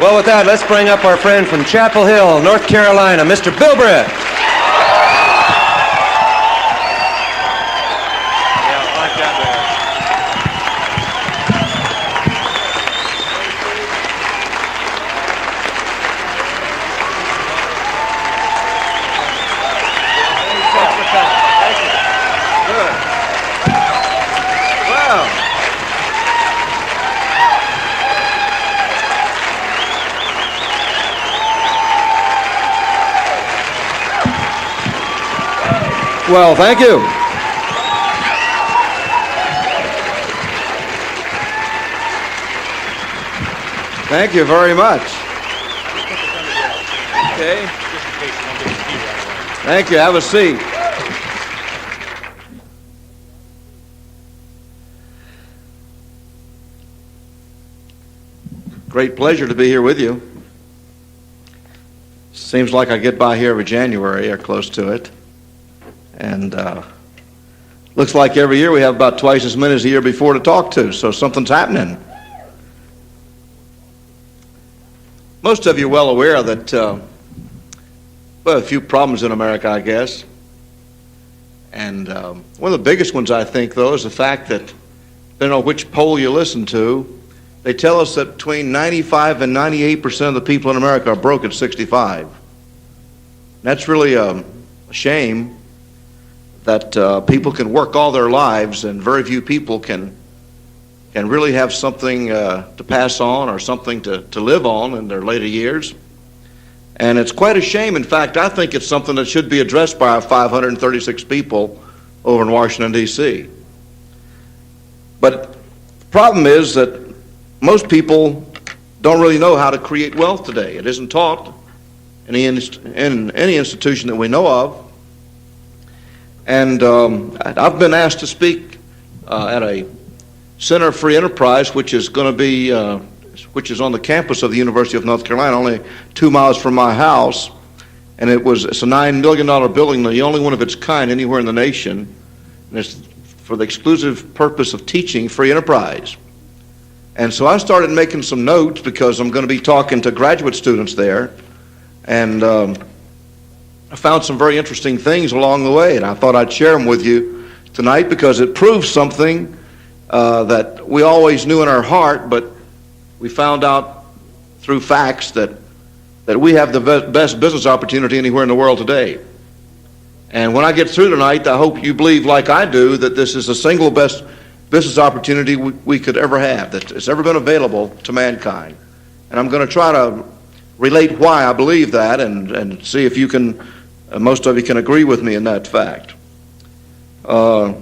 Well, with that, let's bring up our friend from Chapel Hill, North Carolina, Mr. Bill Britt. Well, thank you. Thank you very much. Okay. Thank you. Have a seat. Great pleasure to be here with you. Seems like I get by here every January or close to it. And looks like every year we have about twice as many as the year before to talk to, so something's happening. Most of you are well aware that, a few problems in America, I guess. And one of the biggest ones, I think, though, is the fact that, depending on which poll you listen to, they tell us that between 95 and 98% of the people in America are broke at 65. That's really a shame. That people can work all their lives and very few people can really have something to pass on or something to live on in their later years. And it's quite a shame. In fact, I think it's something that should be addressed by our 536 people over in Washington, D.C. But the problem is that most people don't really know how to create wealth today. It isn't taught in any institution that we know of. And I've been asked to speak at a Center for Free Enterprise, which is going to be, which is on the campus of the University of North Carolina, only 2 miles from my house. And it's a $9 million building, the only one of its kind anywhere in the nation. And it's for the exclusive purpose of teaching free enterprise. And so I started making some notes because I'm going to be talking to graduate students there. And I found some very interesting things along the way, and I thought I'd share them with you tonight because it proves something that we always knew in our heart, but we found out through facts that we have the best business opportunity anywhere in the world today. And when I get through tonight, I hope you believe, like I do, that this is the single best business opportunity we could ever have, that it's ever been available to mankind. And I'm going to try to relate why I believe that and see if you can. Most of you can agree with me in that fact. I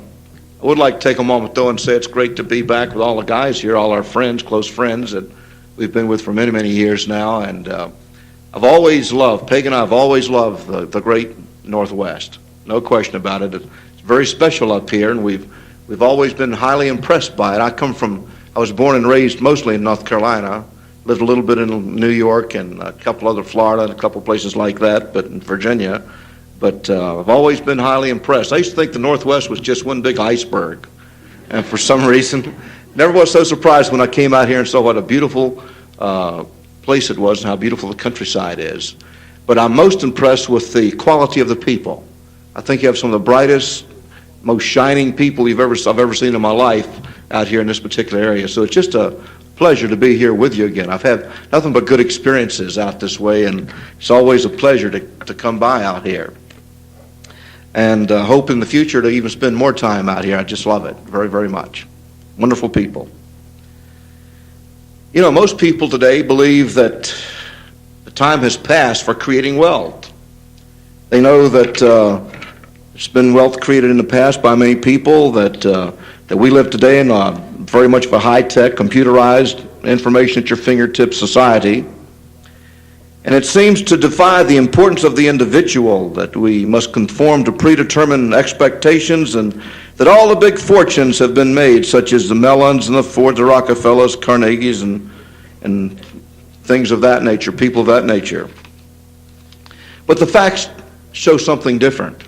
would like to take a moment, though, and say it's great to be back with all the guys here, all our friends, close friends that we've been with for many, many years now. And I've always loved, Peg and I have always loved the great Northwest. No question about it. It's very special up here, and we've always been highly impressed by it. I was born and raised mostly in North Carolina. Lived a little bit in New York and a couple other Florida and a couple places like that, but in Virginia. But I've always been highly impressed. I used to think the Northwest was just one big iceberg. And for some reason, never was so surprised when I came out here and saw what a beautiful place it was and how beautiful the countryside is. But I'm most impressed with the quality of the people. I think you have some of the brightest, most shining people I've ever seen in my life out here in this particular area. So it's just a pleasure to be here with you again. I've had nothing but good experiences out this way, and it's always a pleasure to come by out here. And hope in the future to even spend more time out here. I just love it very, very much. Wonderful people. You know, most people today believe that the time has passed for creating wealth. They know that there's been wealth created in the past by many people, that we live today in very much of a high-tech, computerized, information at your fingertips society. And it seems to defy the importance of the individual, that we must conform to predetermined expectations, and that all the big fortunes have been made, such as the Mellons and the Fords, the Rockefellers, Carnegies, and things of that nature, people of that nature. But the facts show something different.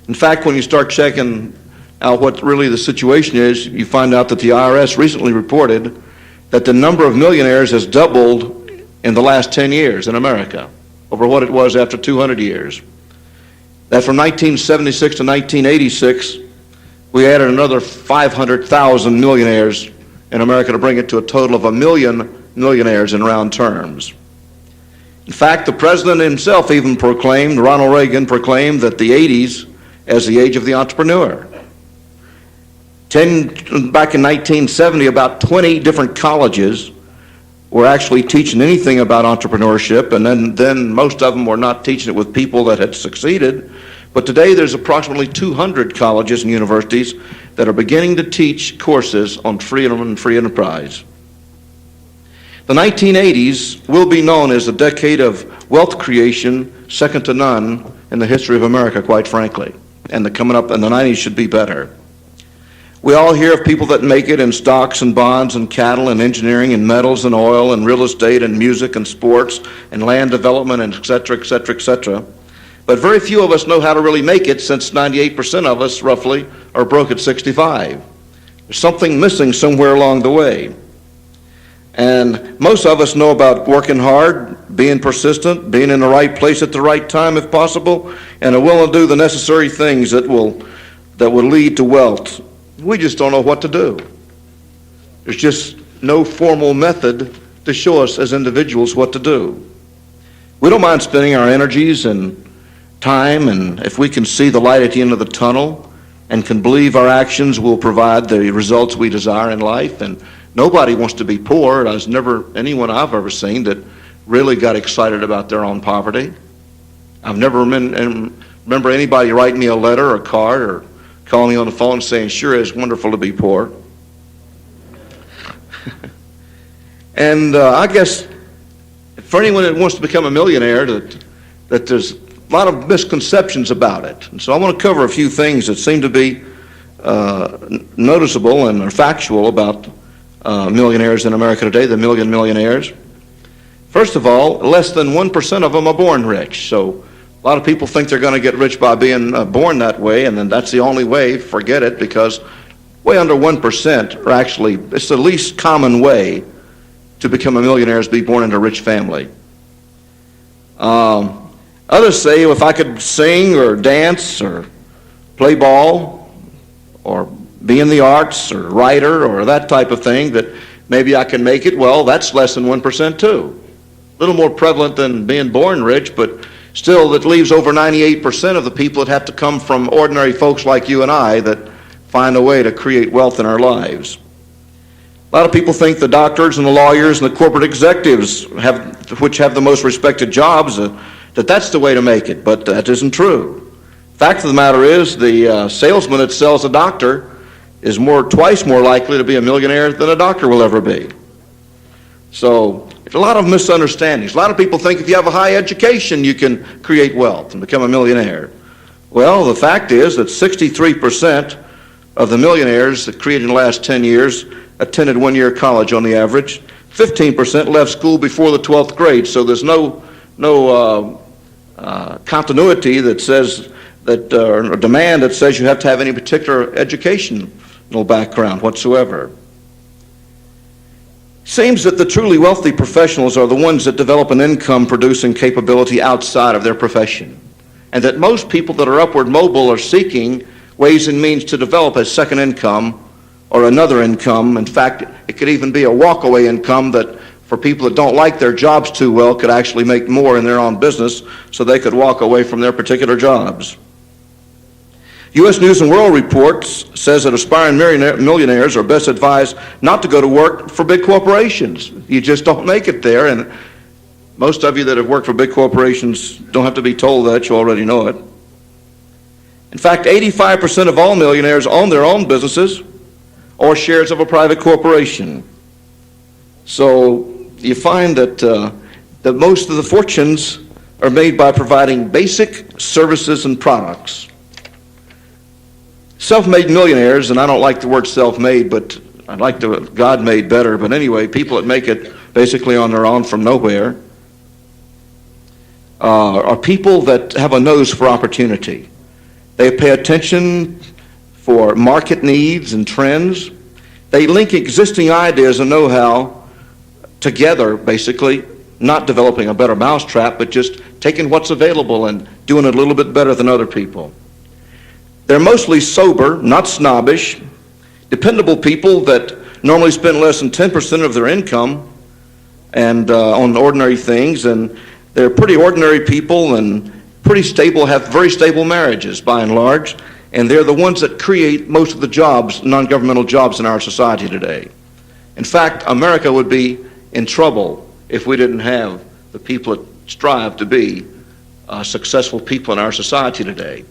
In fact, when you start checking out what really the situation is, you find out that the IRS recently reported that the number of millionaires has doubled in the last 10 years in America over what it was after 200 years. That from 1976 to 1986, we added another 500,000 millionaires in America to bring it to a total of 1 million millionaires in round terms. In fact, the president himself even proclaimed, Ronald Reagan proclaimed, that the 80s as the age of the entrepreneur. Back in 1970, about 20 different colleges were actually teaching anything about entrepreneurship, and then most of them were not teaching it with people that had succeeded. But today there's approximately 200 colleges and universities that are beginning to teach courses on freedom and free enterprise. The 1980s will be known as the decade of wealth creation second to none in the history of America, quite frankly. And the coming up in the 90s should be better. We all hear of people that make it in stocks and bonds and cattle and engineering and metals and oil and real estate and music and sports and land development and et cetera, et cetera, et cetera. But very few of us know how to really make it, since 98% of us, roughly, are broke at 65. There's something missing somewhere along the way. And most of us know about working hard, being persistent, being in the right place at the right time if possible, and are willing to do the necessary things that will lead to wealth. We just don't know what to do. There's just no formal method to show us as individuals what to do. We don't mind spending our energies and time, and if we can see the light at the end of the tunnel and can believe our actions will provide the results we desire in life. And nobody wants to be poor. There's never anyone I've ever seen that really got excited about their own poverty. I've never remember anybody writing me a letter or a card or calling me on the phone saying, "Sure is wonderful to be poor." And I guess for anyone that wants to become a millionaire, that there's a lot of misconceptions about it. And so I want to cover a few things that seem to be noticeable and are factual about millionaires in America today, the million millionaires. First of all, less than 1% of them are born rich. So a lot of people think they're going to get rich by being born that way, and then that's the only way. Forget it, because way under 1% are actually, it's the least common way to become a millionaire is be born into a rich family. Others say, if I could sing or dance or play ball or be in the arts or writer or that type of thing, that maybe I can make it. Well, that's less than 1% too. A little more prevalent than being born rich, but still that leaves over 98% of the people that have to come from ordinary folks like you and I that find a way to create wealth in our lives. A lot of people think the doctors and the lawyers and the corporate executives, which have the most respected jobs, that's the way to make it, but that isn't true. Fact of the matter is, the salesman that sells a doctor is twice more likely to be a millionaire than a doctor will ever be. So a lot of misunderstandings. A lot of people think if you have a high education, you can create wealth and become a millionaire. Well, the fact is that 63% of the millionaires that created in the last 10 years attended one-year college on the average. 15% left school before the 12th grade, so there's no continuity that says that, or demand that says you have to have any particular educational background whatsoever. Seems that the truly wealthy professionals are the ones that develop an income-producing capability outside of their profession, and that most people that are upward mobile are seeking ways and means to develop a second income or another income. In fact, it could even be a walk-away income that for people that don't like their jobs too well could actually make more in their own business so they could walk away from their particular jobs. U.S. News and World Report says that aspiring millionaires are best advised not to go to work for big corporations. You just don't make it there, and most of you that have worked for big corporations don't have to be told that. You already know it. In fact, 85% of all millionaires own their own businesses or shares of a private corporation. So you find that most of the fortunes are made by providing basic services and products. Self-made millionaires, and I don't like the word self-made, but I like the God-made better, but anyway, people that make it basically on their own from nowhere, are people that have a nose for opportunity. They pay attention for market needs and trends. They link existing ideas and know-how together, basically, not developing a better mousetrap, but just taking what's available and doing it a little bit better than other people. They're mostly sober, not snobbish, dependable people that normally spend less than 10% of their income and on ordinary things, and they're pretty ordinary people and pretty stable, have very stable marriages by and large, and they're the ones that create most of the jobs, non-governmental jobs in our society today. In fact, America would be in trouble if we didn't have the people that strive to be successful people in our society today.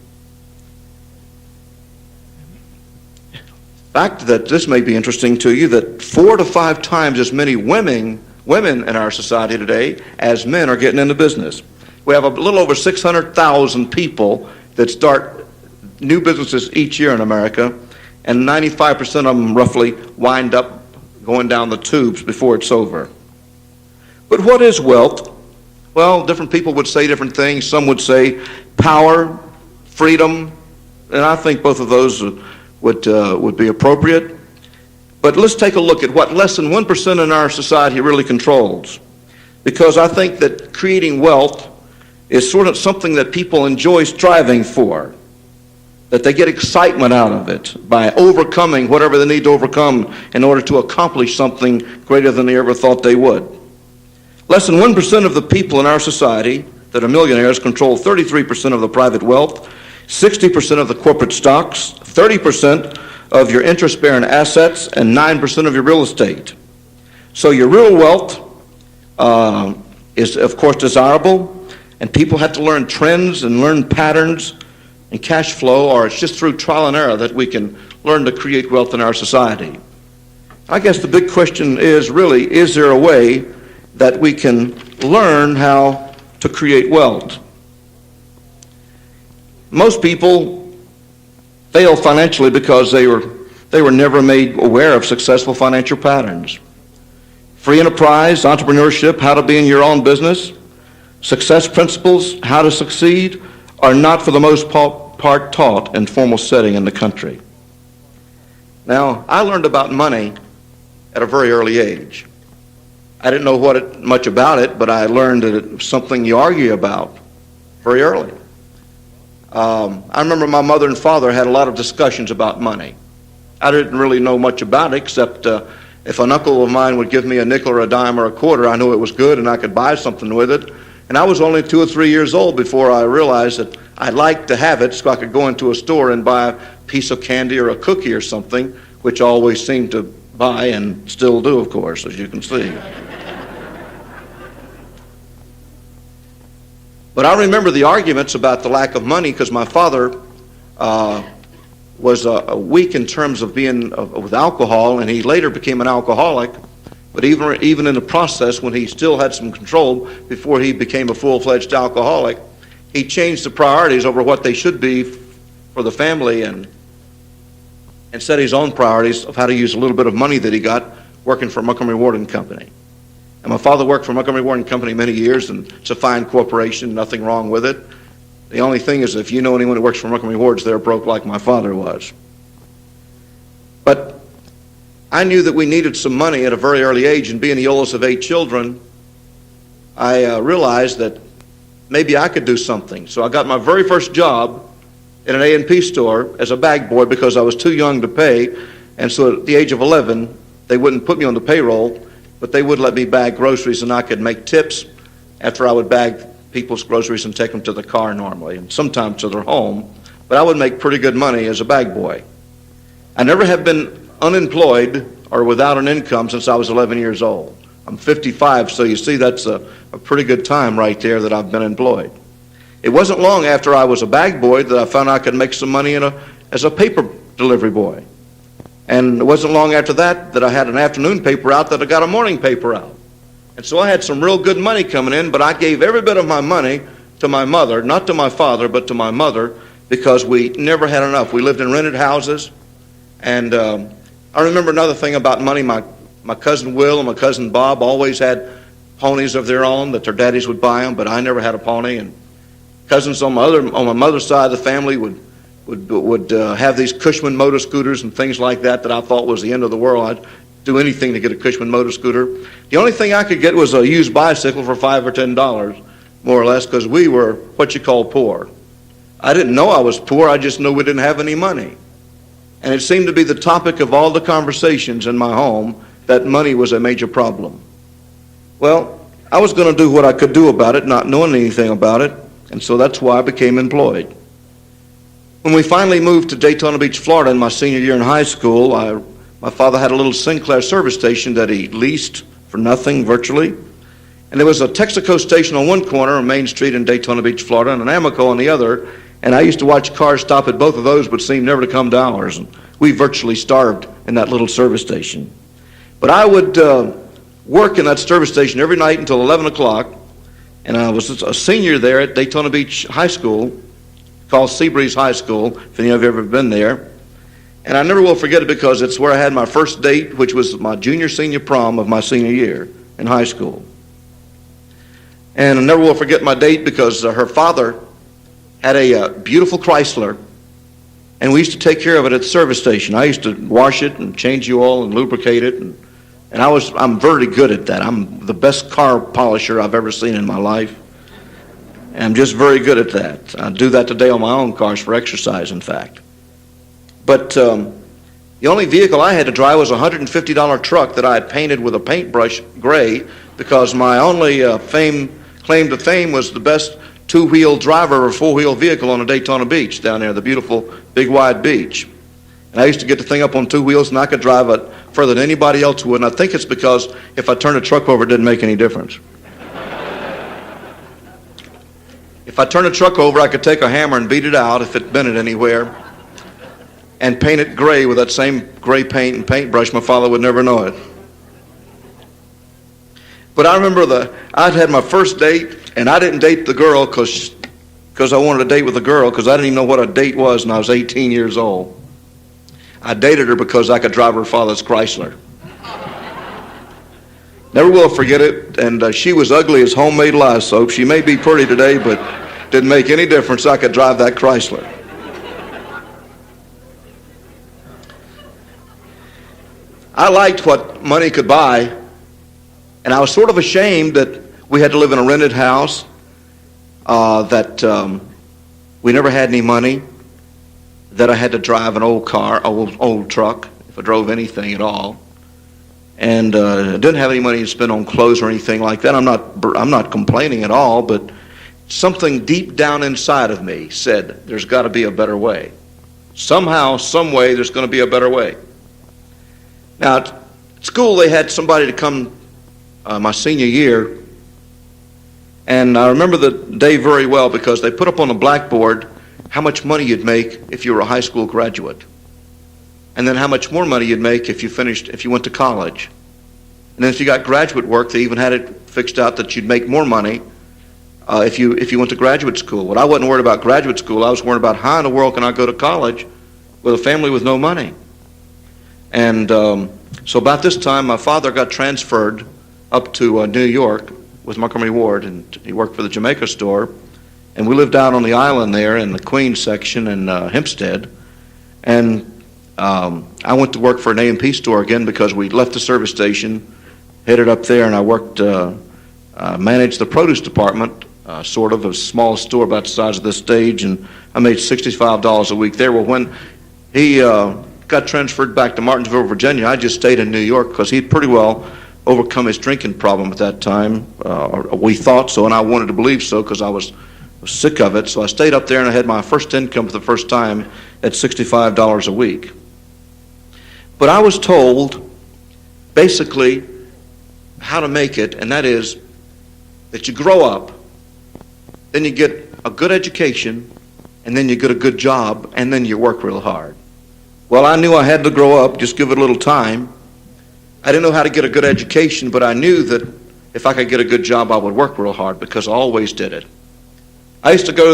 Fact that this may be interesting to you, that 4 to 5 times as many women in our society today as men are getting into business. We have a little over 600,000 people that start new businesses each year in America, and 95% of them roughly wind up going down the tubes before it's over. But what is wealth? Well, different people would say different things. Some would say power, freedom, and I think both of those would be appropriate. But let's take a look at what less than 1% in our society really controls. Because I think that creating wealth is sort of something that people enjoy striving for, that they get excitement out of it by overcoming whatever they need to overcome in order to accomplish something greater than they ever thought they would. Less than 1% of the people in our society that are millionaires control 33% of the private wealth, 60% of the corporate stocks, 30% of your interest-bearing assets, and 9% of your real estate. So your real wealth is, of course, desirable, and people have to learn trends and learn patterns and cash flow, or it's just through trial and error that we can learn to create wealth in our society. I guess the big question is really, is there a way that we can learn how to create wealth? Most people fail financially because they were never made aware of successful financial patterns. Free enterprise, entrepreneurship, how to be in your own business, success principles, how to succeed, are not for the most part taught in formal setting in the country. Now, I learned about money at a very early age. I didn't know much about it, but I learned that it was something you argue about very early. I remember my mother and father had a lot of discussions about money. I didn't really know much about it, except if an uncle of mine would give me a nickel or a dime or a quarter, I knew it was good and I could buy something with it. And I was only 2 or 3 years old before I realized that I'd like to have it so I could go into a store and buy a piece of candy or a cookie or something, which I always seemed to buy and still do, of course, as you can see. But I remember the arguments about the lack of money because my father was weak in terms of being with alcohol, and he later became an alcoholic. But even in the process, when he still had some control before he became a full-fledged alcoholic, he changed the priorities over what they should be for the family and set his own priorities of how to use a little bit of money that he got working for Montgomery Ward and Company. And my father worked for Montgomery Ward and Company many years, and it's a fine corporation, nothing wrong with it. The only thing is, if you know anyone who works for Montgomery Ward's, they're broke like my father was. But I knew that we needed some money at a very early age, and being the oldest of 8 children, I realized that maybe I could do something. So I got my very first job in an A&P store as a bag boy because I was too young to pay, and so at the age of 11, they wouldn't put me on the payroll, but they would let me bag groceries, and I could make tips after I would bag people's groceries and take them to the car normally, and sometimes to their home. But I would make pretty good money as a bag boy. I never have been unemployed or without an income since I was 11 years old. I'm 55, so you see that's a pretty good time right there that I've been employed. It wasn't long after I was a bag boy that I found I could make some money as a paper delivery boy. And it wasn't long after that I had an afternoon paper out that I got a morning paper out. And so I had some real good money coming in, but I gave every bit of my money to my mother, not to my father, but to my mother, because we never had enough. We lived in rented houses. And I remember another thing about money. My cousin Will and my cousin Bob always had ponies of their own that their daddies would buy them, but I never had a pony. And cousins on my mother's side of the family would have these Cushman motor scooters and things like that I thought was the end of the world. do anything to get a Cushman motor scooter. The only thing I could get was a used bicycle for $5 or $10, more or less, because we were what you call poor. I didn't know I was poor, I just knew we didn't have any money. And it seemed to be the topic of all the conversations in my home that money was a major problem. Well, I was going to do what I could do about it, not knowing anything about it, and so that's why I became employed. When we finally moved to Daytona Beach, Florida in my senior year in high school, my father had a little Sinclair service station that he leased for nothing virtually. And there was a Texaco station on one corner on Main Street in Daytona Beach, Florida, and an Amoco on the other. And I used to watch cars stop at both of those, but seemed never to come to ours. And we virtually starved in that little service station. But I would work in that service station every night until 11 o'clock. And I was a senior there at Daytona Beach High School, called Seabreeze High School, if any of you have ever been there. And I never will forget it because it's where I had my first date, which was my junior-senior prom of my senior year in high school. And I never will forget my date because her father had a beautiful Chrysler, and we used to take care of it at the service station. I used to wash it and change the oil and lubricate it, and I'm very good at that. I'm the best car polisher I've ever seen in my life. And I'm just very good at that. I do that today on my own cars for exercise, in fact. But the only vehicle I had to drive was a $150 truck that I had painted with a paintbrush gray because my only claim to fame was the best two-wheel driver or four-wheel vehicle on a Daytona Beach down there, the beautiful big wide beach. And I used to get the thing up on two wheels and I could drive it further than anybody else would. And I think it's because if I turned the truck over, it didn't make any difference. If I turned the truck over, I could take a hammer and beat it out if it bent it anywhere and paint it gray with that same gray paint and paintbrush. My father would never know it. But I remember I'd had my first date, and I didn't date the girl because I wanted to date with a girl because I didn't even know what a date was and I was 18 years old. I dated her because I could drive her father's Chrysler. Never will forget it, and she was ugly as homemade lye soap. She may be pretty today, but didn't make any difference. I could drive that Chrysler. I liked what money could buy, and I was sort of ashamed that we had to live in a rented house, that we never had any money, that I had to drive an old car, old truck, if I drove anything at all. And I didn't have any money to spend on clothes or anything like that. I'm not complaining at all, but something deep down inside of me said, there's got to be a better way. Somehow, some way, there's going to be a better way. Now, at school, they had somebody to come my senior year, and I remember the day very well because they put up on the blackboard how much money you'd make if you were a high school graduate. And then how much more money you'd make if you went to college. And then if you got graduate work, they even had it fixed out that you'd make more money if you went to graduate school. Well, I wasn't worried about graduate school. I was worried about how in the world can I go to college with a family with no money. And so about this time, my father got transferred up to New York with Montgomery Ward, and he worked for the Jamaica store. And we lived out on the island there in the Queens section in Hempstead. And I went to work for an A&P store again because we left the service station, headed up there, and I worked, managed the produce department, sort of a small store about the size of this stage, and I made $65 a week there. Well, when he got transferred back to Martinsville, Virginia, I just stayed in New York because he'd pretty well overcome his drinking problem at that time. We thought so, and I wanted to believe so because I was sick of it. So I stayed up there, and I had my first income for the first time at $65 a week. But I was told basically how to make it, and that is that you grow up, then you get a good education, and then you get a good job, and then you work real hard. Well, I knew I had to grow up, just give it a little time. I didn't know how to get a good education, but I knew that if I could get a good job, I would work real hard because I always did it. I used to go to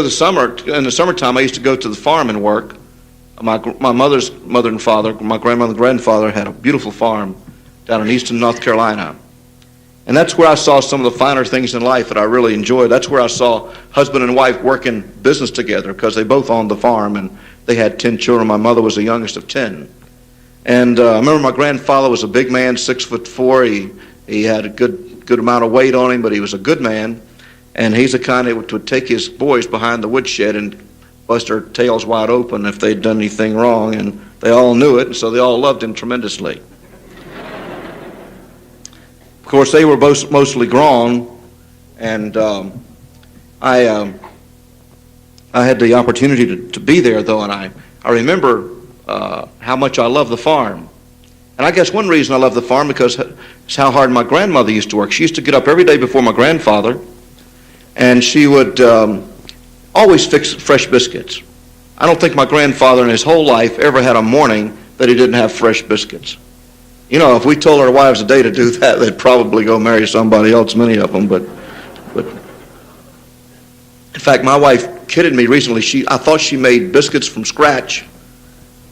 in the summertime, I used to go to the farm and work. My mother's mother and father, my grandmother and grandfather had a beautiful farm down in eastern North Carolina. And that's where I saw some of the finer things in life that I really enjoyed. That's where I saw husband and wife working business together because they both owned the farm and they had 10 children. My mother was the youngest of 10. And I remember my grandfather was a big man, 6'4". He had a good amount of weight on him, but he was a good man. And he's the kind that would take his boys behind the woodshed and bust their tails wide open if they'd done anything wrong. And they all knew it, and so they all loved him tremendously. Of course, they were both mostly grown, and I had the opportunity to be there, though, and I remember how much I love the farm. And I guess one reason I love the farm because it's how hard my grandmother used to work. She used to get up every day before my grandfather, and she would always fix fresh biscuits. I don't think my grandfather in his whole life ever had a morning that he didn't have fresh biscuits. You know, if we told our wives a day to do that, they'd probably go marry somebody else, many of them. But in fact, my wife kidded me recently. I thought she made biscuits from scratch.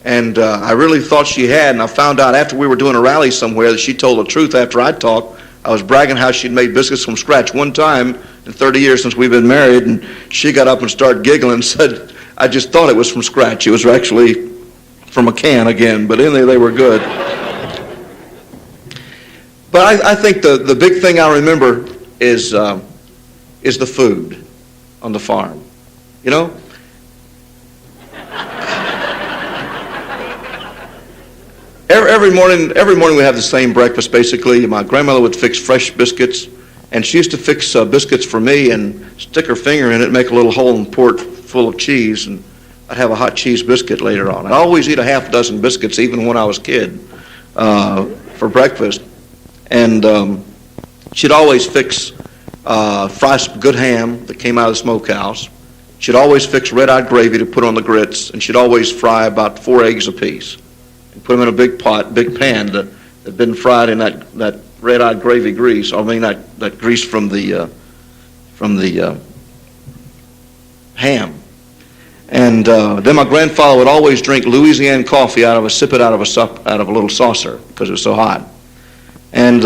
And I really thought she had, and I found out after we were doing a rally somewhere that she told the truth after I talked. I was bragging how she'd made biscuits from scratch one time in 30 years since we've been married, and she got up and started giggling and said, I just thought it was from scratch. It was actually from a can again, but anyway, they were good. But I think the big thing I remember is the food on the farm. You know? Every morning we have the same breakfast, basically. My grandmother would fix fresh biscuits, and she used to fix biscuits for me and stick her finger in it, make a little hole and pour it full of cheese, and I'd have a hot cheese biscuit later on. I'd always eat a half dozen biscuits, even when I was a kid, for breakfast. And she'd always fix fry some good ham that came out of the smokehouse. She'd always fix red-eyed gravy to put on the grits, and she'd always fry about 4 eggs apiece. And put them in a big pan that had been fried in that red-eyed gravy grease. I mean that grease from the ham. And then my grandfather would always drink Louisiana coffee sip it out of a little saucer because it was so hot. And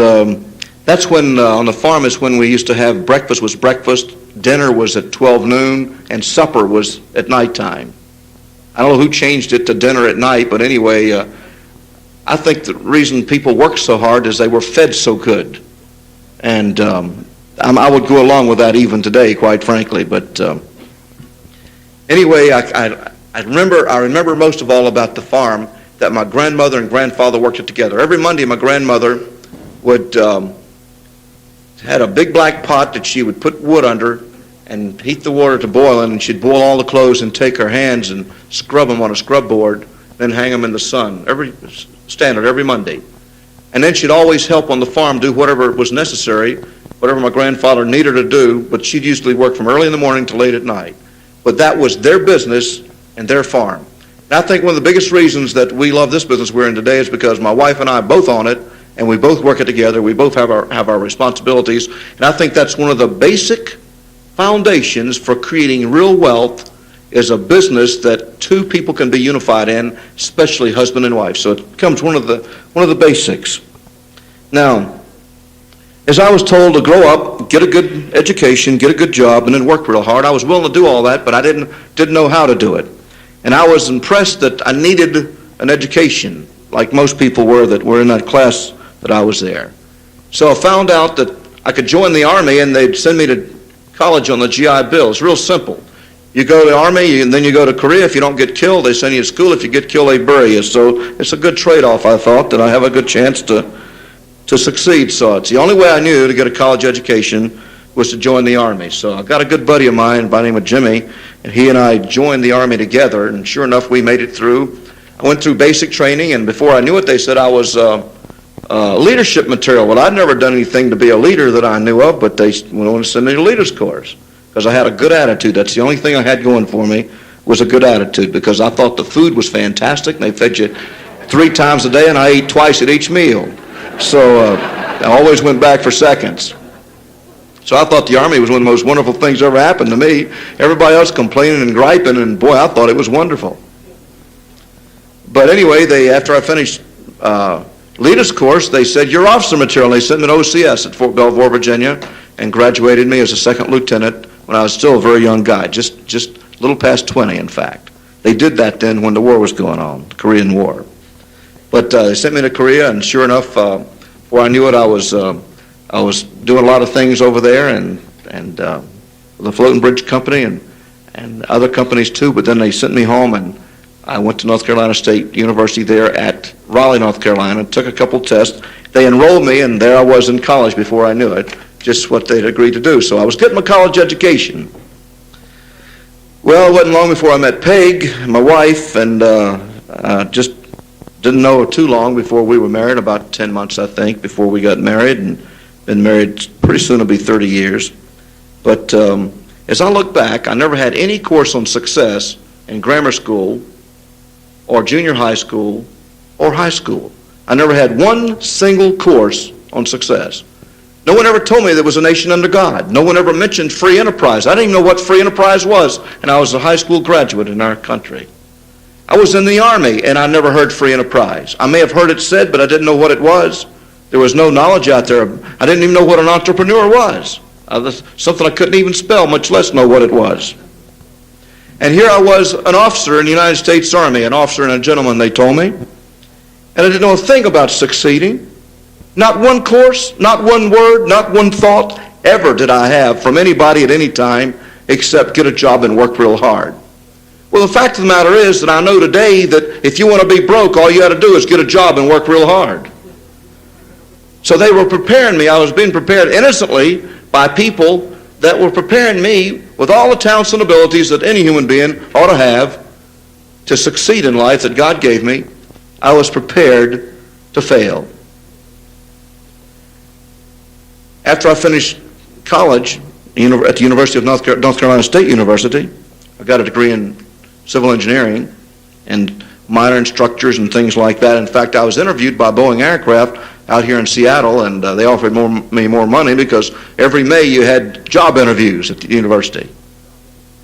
that's when on the farm is when we used to have breakfast, dinner was at 12 noon, and supper was at nighttime. I don't know who changed it to dinner at night, but anyway, I think the reason people worked so hard is they were fed so good. And I would go along with that even today, quite frankly. But anyway, I remember most of all about the farm that my grandmother and grandfather worked it together. Every Monday, my grandmother would had a big black pot that she would put wood under and heat the water to boiling, and she'd boil all the clothes and take her hands and scrub them on a scrub board, then hang them in the sun, every Monday. And then she'd always help on the farm do whatever was necessary, whatever my grandfather needed to do, but she'd usually work from early in the morning to late at night. But that was their business and their farm. And I think one of the biggest reasons that we love this business we're in today is because my wife and I both own it, and we both work it together. We both have our responsibilities, and I think that's one of the basic foundations for creating real wealth is a business that two people can be unified in, especially husband and wife. So it becomes one of the basics. Now, as I was told to grow up, get a good education, get a good job, and then work real hard, I was willing to do all that, but I didn't know how to do it. And I was impressed that I needed an education, like most people were that were in that class that I was there. So I found out that I could join the Army, and they'd send me to college on the GI Bill. It's real simple. You go to the Army, and then you go to Korea. If you don't get killed, they send you to school. If you get killed, they bury you. So it's a good trade-off, I thought, that I have a good chance to succeed. So it's the only way I knew to get a college education was to join the Army. So I got a good buddy of mine by the name of Jimmy, and he and I joined the Army together, and sure enough, we made it through. I went through basic training, and before I knew it, they said I was leadership material. Well, I'd never done anything to be a leader that I knew of, but they wanted to send me to leaders course because I had a good attitude. That's the only thing I had going for me was a good attitude, because I thought the food was fantastic, and they fed you 3 times a day, and I ate twice at each meal. So I always went back for seconds. So I thought the Army was one of the most wonderful things that ever happened to me. Everybody else complaining and griping, and boy, I thought it was wonderful. But anyway, after I finished leaders course, they said, you're officer material. And they sent me to OCS at Fort Belvoir, Virginia, and graduated me as a second lieutenant when I was still a very young guy, just a little past 20, in fact. They did that then when the war was going on, the Korean War. But they sent me to Korea, and sure enough, before I knew it, I was doing a lot of things over there, and the Floating Bridge Company and other companies too. But then they sent me home, and I went to North Carolina State University there at Raleigh, North Carolina, took a couple tests. They enrolled me, and there I was in college before I knew it, just what they'd agreed to do. So I was getting my college education. Well, it wasn't long before I met Peg, my wife, and just didn't know her too long before we were married, about 10 months, I think, before we got married, and been married pretty soon, it'll be 30 years. But as I look back, I never had any course on success in grammar school or junior high school or high school. I never had one single course on success. No one ever told me there was a nation under God. No one ever mentioned free enterprise. I didn't even know what free enterprise was, and I was a high school graduate in our country. I was in the Army, and I never heard free enterprise. I may have heard it said, but I didn't know what it was. There was no knowledge out there. I didn't even know what an entrepreneur was. Something I couldn't even spell, much less know what it was. And here I was, an officer in the United States Army, an officer and a gentleman, they told me, and I didn't know a thing about succeeding. Not one course, not one word, not one thought ever did I have from anybody at any time except get a job and work real hard. Well, the fact of the matter is that I know today that if you want to be broke, all you got to do is get a job and work real hard. So they were preparing me. I was being prepared innocently by people that were preparing me with all the talents and abilities that any human being ought to have to succeed in life that God gave me. I was prepared to fail. After I finished college at the University of North Carolina State University, I got a degree in civil engineering and minor in structures and things like that. In fact, I was interviewed by Boeing Aircraft out here in Seattle, and they offered me more money because every May you had job interviews at the university.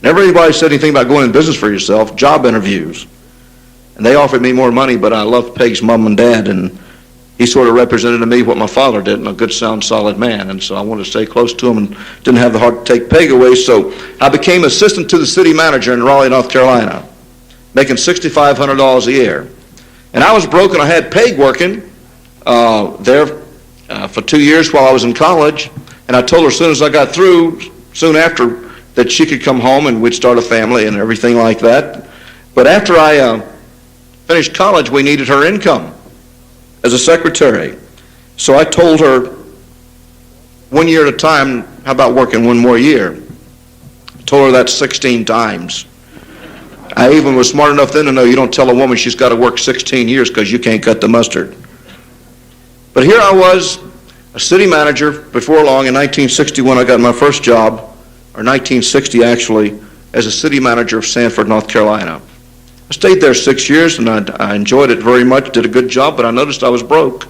Never anybody said anything about going in business for yourself, job interviews. And they offered me more money, but I loved Peg's mom and dad, and he sort of represented to me what my father did, and a good, sound, solid man. And so I wanted to stay close to him and didn't have the heart to take Peg away. So I became assistant to the city manager in Raleigh, North Carolina, making $6,500 a year. And I was broke, and I had Peg working there for 2 years while I was in college. And I told her as soon as I got through, soon after, that she could come home and we'd start a family and everything like that. But after I finished college, we needed her income as a secretary. So I told her 1 year at a time, how about working one more year? I told her that 16 times. I even was smart enough then to know you don't tell a woman she's got to work 16 years because you can't cut the mustard. But here I was, a city manager. Before long, in 1961, I got my first job, or 1960 actually, as a city manager of Sanford, North Carolina. I stayed there 6 years, and I enjoyed it very much, did a good job, but I noticed I was broke.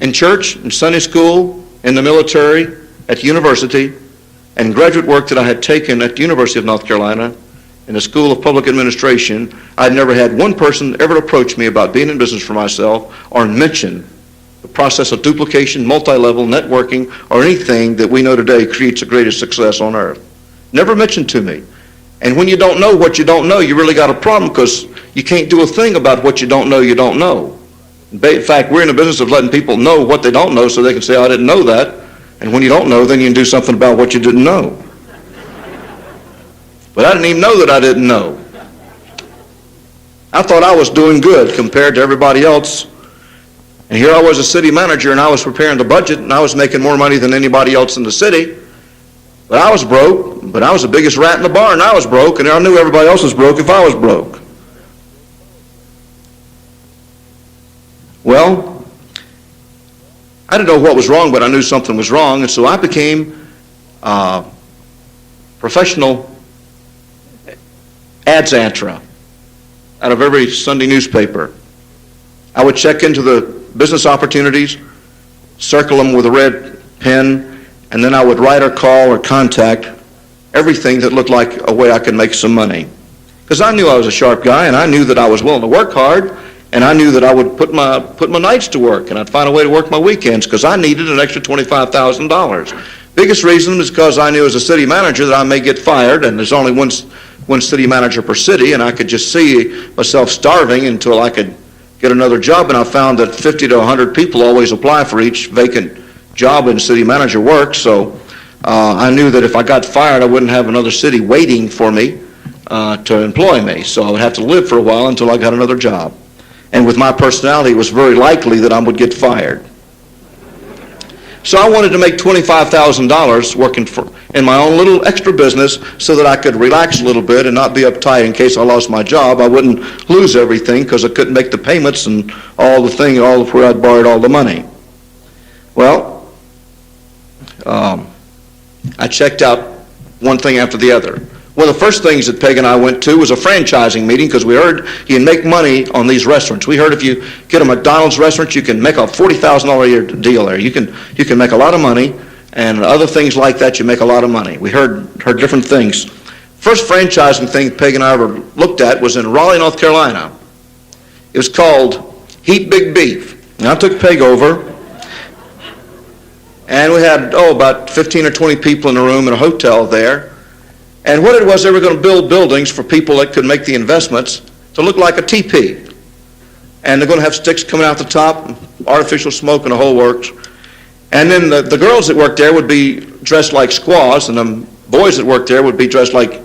In church, in Sunday school, in the military, at the university, and graduate work that I had taken at the University of North Carolina, in the School of Public Administration, I'd never had one person ever approach me about being in business for myself or mention the process of duplication, multi-level, networking, or anything that we know today creates the greatest success on earth. Never mentioned to me. And when you don't know what you don't know, you really got a problem because you can't do a thing about what you don't know you don't know. In fact, we're in the business of letting people know what they don't know so they can say, oh, I didn't know that. And when you don't know, then you can do something about what you didn't know. But I didn't even know that I didn't know. I thought I was doing good compared to everybody else. And here I was a city manager, and I was preparing the budget, and I was making more money than anybody else in the city. But I was broke, but I was the biggest rat in the bar, and I was broke, and I knew everybody else was broke if I was broke. Well, I didn't know what was wrong, but I knew something was wrong, and so I became a professional ads antra out of every Sunday newspaper. I would check into the business opportunities, circle them with a red pen, and then I would write or call or contact everything that looked like a way I could make some money. Because I knew I was a sharp guy, and I knew that I was willing to work hard, and I knew that I would put my nights to work, and I'd find a way to work my weekends because I needed an extra $25,000. Biggest reason is because I knew as a city manager that I may get fired, and there's only win city manager per city, and I could just see myself starving until I could get another job, and I found that 50 to 100 people always apply for each vacant job in city manager work, so I knew that if I got fired, I wouldn't have another city waiting for me to employ me, so I would have to live for a while until I got another job. And with my personality, it was very likely that I would get fired. So I wanted to make $25,000 working in my own little extra business so that I could relax a little bit and not be uptight in case I lost my job. I wouldn't lose everything because I couldn't make the payments and all the thing, all where I'd borrowed all the money. Well, I checked out one thing after the other. One of the first things that Peg and I went to was a franchising meeting because we heard you can make money on these restaurants. We heard if you get a McDonald's restaurant, you can make a $40,000 a year deal there. You can make a lot of money, and other things like that, you make a lot of money. We heard different things. First franchising thing Peg and I ever looked at was in Raleigh, North Carolina. It was called Heat Big Beef. And I took Peg over, and we had, about 15 or 20 people in a room in a hotel there. And what it was, they were going to build buildings for people that could make the investments to look like a teepee. And they're going to have sticks coming out the top, artificial smoke and the whole works. And then the girls that worked there would be dressed like squaws, and the boys that worked there would be dressed like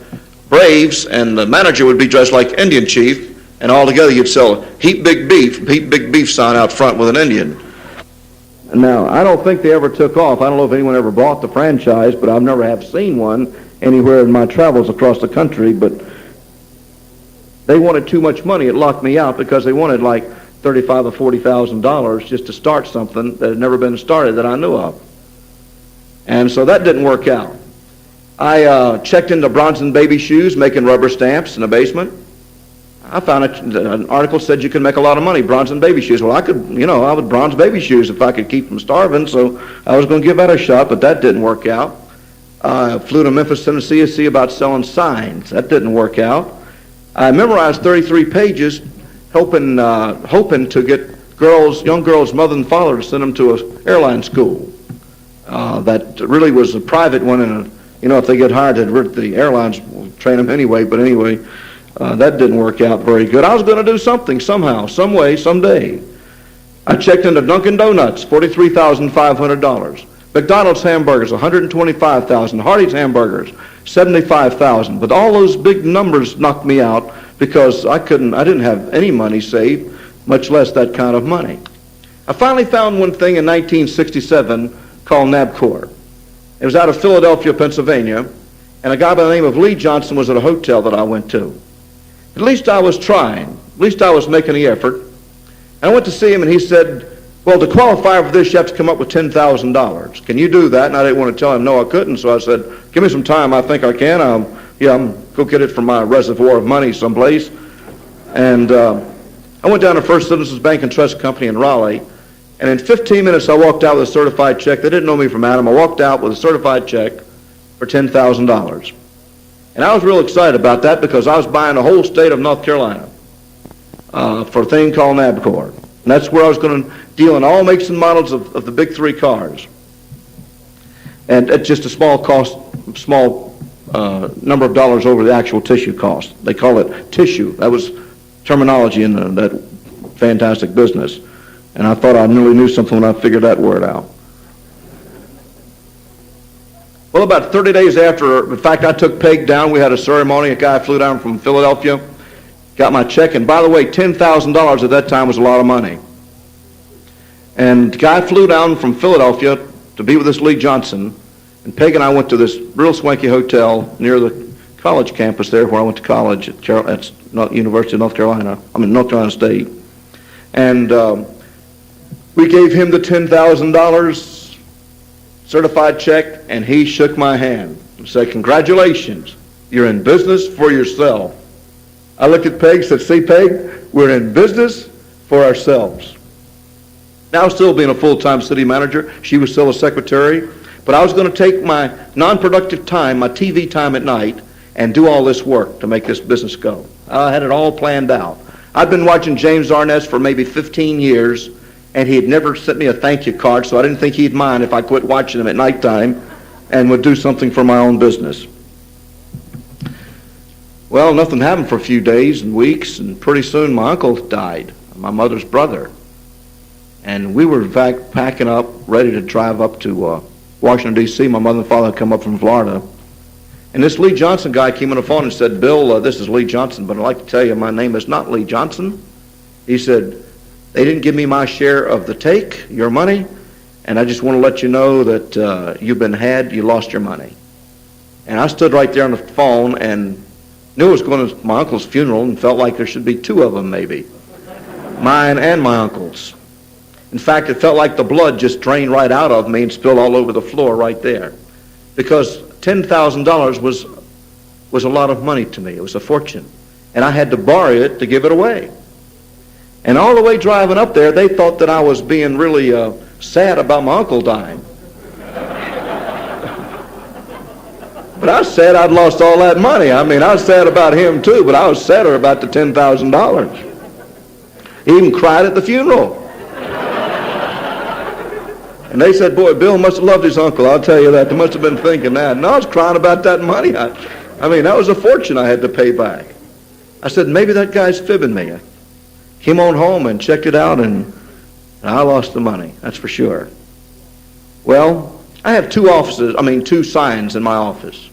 braves, and the manager would be dressed like Indian chief, and all together you'd sell a Heat Big Beef sign out front with an Indian. Now, I don't think they ever took off. I don't know if anyone ever bought the franchise, but I've never have seen one anywhere in my travels across the country, but they wanted too much money. It locked me out because they wanted like $35,000 or $40,000 just to start something that had never been started that I knew of. And so that didn't work out. I checked into Bronson Baby Shoes, making rubber stamps in the basement. I found an article said you could make a lot of money, Bronson Baby Shoes. Well, I would bronze baby shoes if I could keep from starving, so I was going to give that a shot, but that didn't work out. I flew to Memphis, Tennessee to see about selling signs. That didn't work out. I memorized 33 pages, hoping to get young girls' mother and father to send them to an airline school. That really was a private one, and if they get hired, the airlines will train them anyway. But anyway, that didn't work out very good. I was going to do something somehow, some way, someday. I checked into Dunkin' Donuts, $43,500. McDonald's hamburgers, $125,000. Hardee's hamburgers, $75,000. But all those big numbers knocked me out because I didn't have any money saved, much less that kind of money. I finally found one thing in 1967 called NABCOR. It was out of Philadelphia, Pennsylvania, and a guy by the name of Lee Johnson was at a hotel that I went to. At least I was trying. At least I was making the effort. And I went to see him, and he said, well, to qualify for this, you have to come up with $10,000. Can you do that? And I didn't want to tell him no, I couldn't. So I said, give me some time. I think I can. I'm go get it from my reservoir of money someplace. And I went down to First Citizens Bank and Trust Company in Raleigh. And in 15 minutes, I walked out with a certified check. They didn't know me from Adam. I walked out with a certified check for $10,000. And I was real excited about that because I was buying the whole state of North Carolina for a thing called NABCOR. And that's where I was going to deal in all makes and models of the big three cars. And at just a small number of dollars over the actual tissue cost. They call it tissue. That was terminology in that fantastic business. And I thought I really knew something when I figured that word out. Well, about 30 days after, in fact, I took Peg down. We had a ceremony. A guy flew down from Philadelphia, got my check. And by the way, $10,000 at that time was a lot of money. And the guy flew down from Philadelphia to be with this Lee Johnson. And Peg and I went to this real swanky hotel near the college campus there where I went to college at University of North Carolina. North Carolina State. And we gave him the $10,000 certified check, and he shook my hand and said, congratulations, you're in business for yourself. I looked at Peg and said, see, Peg, we're in business for ourselves. Now, still being a full-time city manager, she was still a secretary, but I was going to take my non-productive time, my TV time at night, and do all this work to make this business go. I had it all planned out. I'd been watching James Arness for maybe 15 years, and he had never sent me a thank you card, so I didn't think he'd mind if I quit watching him at nighttime and would do something for my own business. Well, nothing happened for a few days and weeks, and pretty soon my uncle died, my mother's brother. And we were, in fact, packing up, ready to drive up to Washington, D.C. My mother and father had come up from Florida. And this Lee Johnson guy came on the phone and said, Bill, this is Lee Johnson, but I'd like to tell you my name is not Lee Johnson. He said, they didn't give me my share of the take, your money, and I just want to let you know that you've been had, you lost your money. And I stood right there on the phone and knew it was going to my uncle's funeral and felt like there should be two of them maybe, mine and my uncle's. In fact, it felt like the blood just drained right out of me and spilled all over the floor right there, because $10,000 was a lot of money to me. It was a fortune, and I had to borrow it to give it away. And all the way driving up there, they thought that I was being really sad about my uncle dying. But I was sad I'd lost all that money. I mean, I was sad about him too, but I was sadder about the $10,000. He even cried at the funeral. And they said, boy, Bill must have loved his uncle. I'll tell you that. They must have been thinking that. And I was crying about that money. I mean, that was a fortune I had to pay back. I said, maybe that guy's fibbing me. I came on home and checked it out, and I lost the money. That's for sure. Well, I have two signs in my office.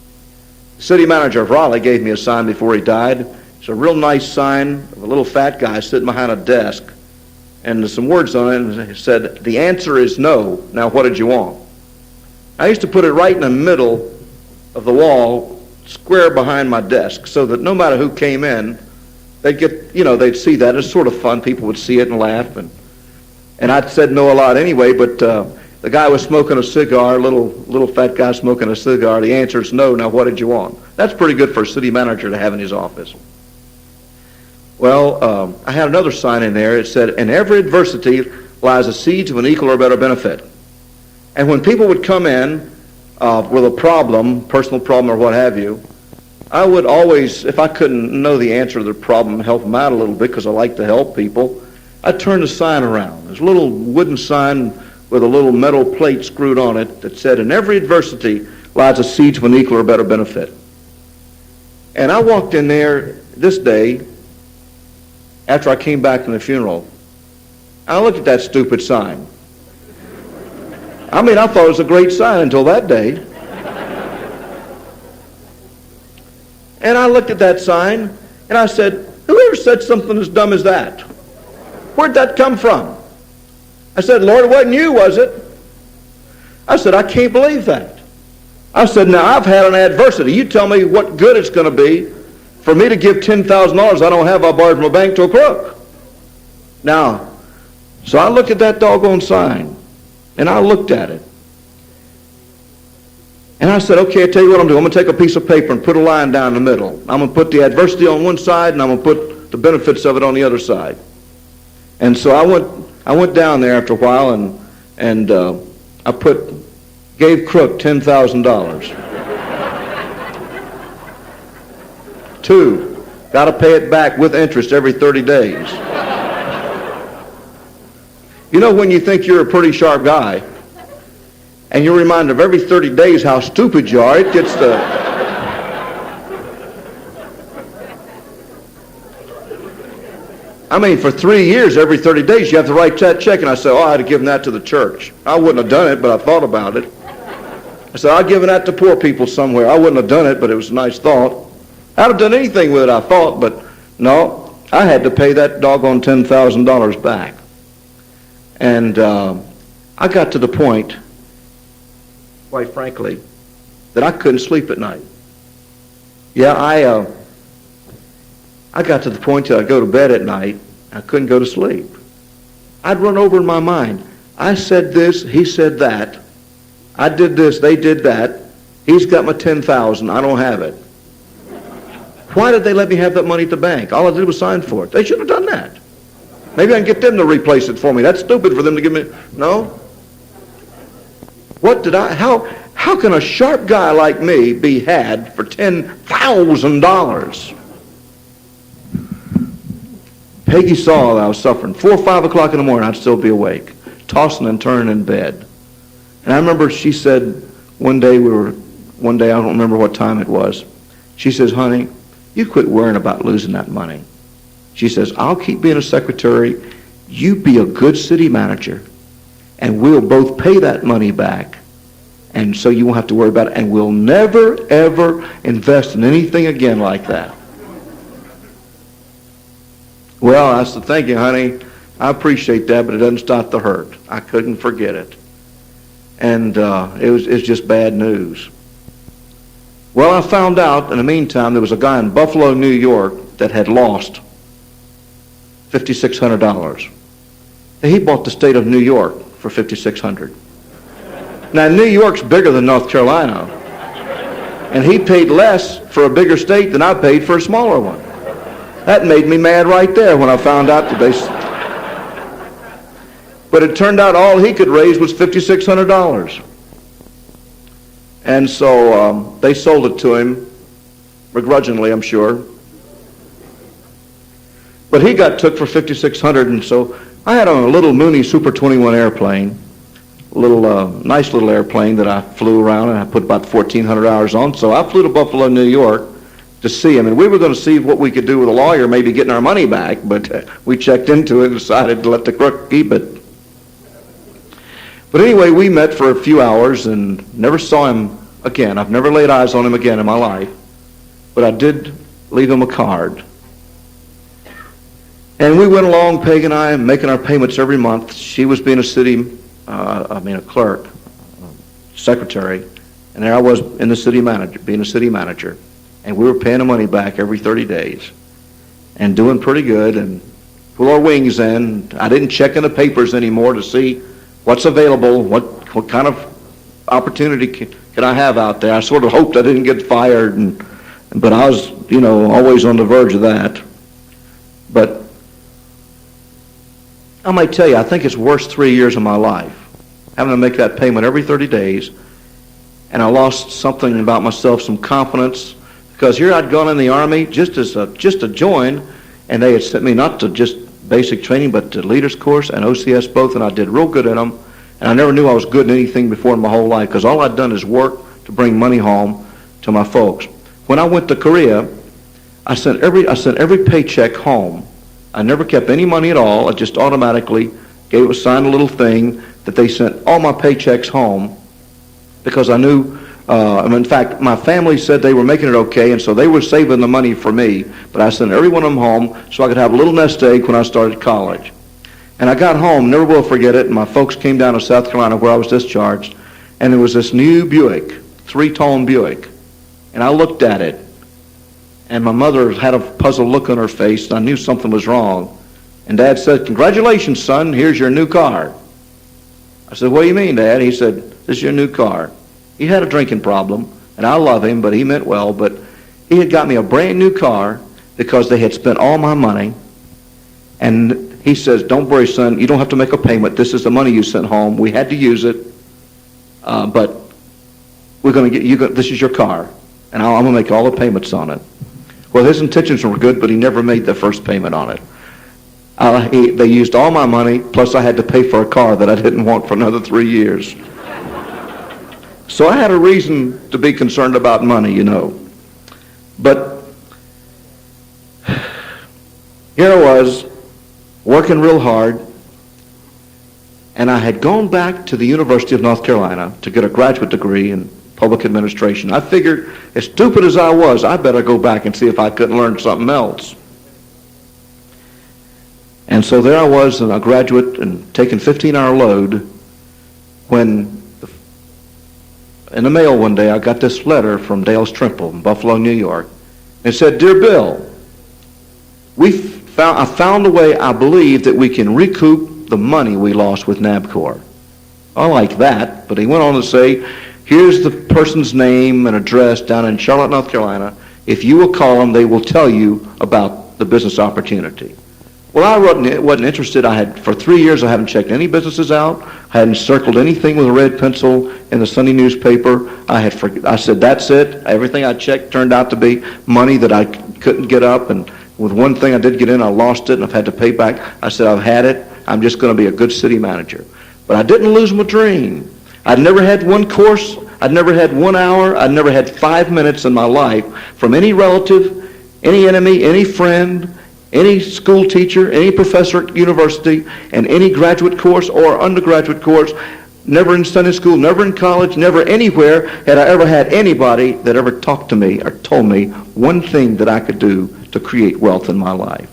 The city manager of Raleigh gave me a sign before he died. It's a real nice sign of a little fat guy sitting behind a desk. And there's some words on it, and it said, the answer is no. Now what did you want? I used to put it right in the middle of the wall, square behind my desk, so that no matter who came in, they'd they'd see that. It's sort of fun. People would see it and laugh. And I'd said no a lot anyway, but the guy was smoking a cigar, little fat guy smoking a cigar. The answer is no. Now what did you want? That's pretty good for a city manager to have in his office. Well, I had another sign in there. It said, in every adversity lies the seeds of an equal or better benefit. And when people would come in with a problem, personal problem or what have you, I would always, if I couldn't know the answer to their problem, help them out a little bit because I like to help people, I'd turn the sign around. There's a little wooden sign with a little metal plate screwed on it that said, in every adversity lies the seeds of an equal or better benefit. And I walked in there this day, after I came back from the funeral, I looked at that stupid sign. I mean, I thought it was a great sign until that day. And I looked at that sign, and I said, whoever said something as dumb as that? Where'd that come from? I said, Lord, it wasn't you, was it? I said, I can't believe that. I said, now, I've had an adversity. You tell me what good it's going to be for me to give $10,000 I don't have, I borrowed from a bank to a crook. Now, so I looked at that doggone sign, and I looked at it. And I said, okay, I'll tell you what I'm doing. I'm going to take a piece of paper and put a line down the middle. I'm going to put the adversity on one side, and I'm going to put the benefits of it on the other side. And so I went down there after a while, and I gave Crook $10,000. 2, got to pay it back with interest every 30 days. You know, when you think you're a pretty sharp guy, and you're reminded of every 30 days how stupid you are, it gets to... I mean, for 3 years, every 30 days, you have to write that check. And I said, oh, I had to give that to the church. I wouldn't have done it, but I thought about it. I said, I'll give that to poor people somewhere. I wouldn't have done it, but it was a nice thought. I'd have done anything with it, I thought, but no, I had to pay that doggone $10,000 back. And I got to the point, quite frankly, that I couldn't sleep at night. Yeah, I got to the point that I'd go to bed at night, I couldn't go to sleep. I'd run over in my mind. I said this, he said that. I did this, they did that. He's got my $10,000, I don't have it. Why did they let me have that money at the bank? All I did was sign for it. They should have done that. Maybe I can get them to replace it for me. That's stupid for them to give me. No. How can a sharp guy like me be had for $10,000? Peggy saw that I was suffering. 4 or 5 o'clock in the morning, I'd still be awake, tossing and turning in bed. And I remember she said one day, I don't remember what time it was. She says, honey, you quit worrying about losing that money. She says, I'll keep being a secretary. You be a good city manager, and we'll both pay that money back. And so you won't have to worry about it. And we'll never, ever invest in anything again like that. Well, I said, thank you, honey. I appreciate that, but it doesn't stop the hurt. I couldn't forget it. And it's just bad news. Well, I found out in the meantime there was a guy in Buffalo, New York that had lost $5,600. He bought the state of New York for $5,600. Now, New York's bigger than North Carolina, and he paid less for a bigger state than I paid for a smaller one. That made me mad right there when I found out that they... But it turned out all he could raise was $5,600. And so they sold it to him, begrudgingly, I'm sure. But he got took for $5,600, and so I had on a little Mooney Super 21 airplane, a little nice little airplane that I flew around, and I put about 1,400 hours on. So I flew to Buffalo, New York to see him, and we were going to see what we could do with a lawyer, maybe getting our money back, but we checked into it and decided to let the crook keep it. But anyway, we met for a few hours and never saw him again. I've never laid eyes on him again in my life, but I did leave him a card. And we went along, Peg and I, making our payments every month. She was being a clerk, secretary, and there I was in the city manager, being a city manager. And we were paying the money back every 30 days and doing pretty good and pull our wings in. I didn't check in the papers anymore to see what's available, what kind of opportunity can I have out there. I sort of hoped I didn't get fired, but I was, always on the verge of that. But I might tell you, I think it's the worst 3 years of my life, having to make that payment every 30 days, and I lost something about myself, some confidence, because here I'd gone in the Army just to join, and they had sent me not to just basic training, but to leaders course and OCS both, and I did real good in them, and I never knew I was good in anything before in my whole life, because all I'd done is work to bring money home to my folks. When I went to Korea, I sent every paycheck home. I never kept any money at all. I just automatically signed a little thing that they sent all my paychecks home, because I knew, in fact, my family said they were making it okay, and so they were saving the money for me, but I sent every one of them home so I could have a little nest egg when I started college. And I got home, never will forget it, and my folks came down to South Carolina where I was discharged, and there was this new Buick, 3-tone Buick, and I looked at it, and my mother had a puzzled look on her face, and I knew something was wrong. And Dad said, "Congratulations, son, here's your new car." I said, "What do you mean, Dad?" He said, "This is your new car." He had a drinking problem, and I love him, but he meant well, but he had got me a brand new car because they had spent all my money. And he says, "Don't worry, son, you don't have to make a payment. This is the money you sent home. We had to use it, but we're going to get you. This is your car, and I'm going to make all the payments on it." Well, his intentions were good, but he never made the first payment on it. They used all my money, plus I had to pay for a car that I didn't want for another 3 years. So I had a reason to be concerned about money, But here I was, working real hard, and I had gone back to the University of North Carolina to get a graduate degree in public administration. I figured, as stupid as I was, I better go back and see if I couldn't learn something else. And so there I was, a graduate, and taking 15-hour load, when in the mail one day I got this letter from Dale Strimple in Buffalo, New York. It said, "Dear Bill, I found a way, I believe, that we can recoup the money we lost with NABCOR." I like that, but he went on to say, "Here's the person's name and address down in Charlotte, North Carolina. If you will call them, they will tell you about the business opportunity." Well, I wasn't interested. For 3 years, I haven't checked any businesses out. I hadn't circled anything with a red pencil in the Sunday newspaper. I said, that's it. Everything I checked turned out to be money that I couldn't get up, and with one thing I did get in, I lost it, and I've had to pay back. I said, I've had it. I'm just going to be a good city manager. But I didn't lose my dream. I'd never had one course. I'd never had 1 hour. I'd never had 5 minutes in my life from any relative any enemy, any friend, any school teacher, any professor at university, and any graduate course or undergraduate course, never in Sunday school, never in college, never anywhere had I ever had anybody that ever talked to me or told me one thing that I could do to create wealth in my life.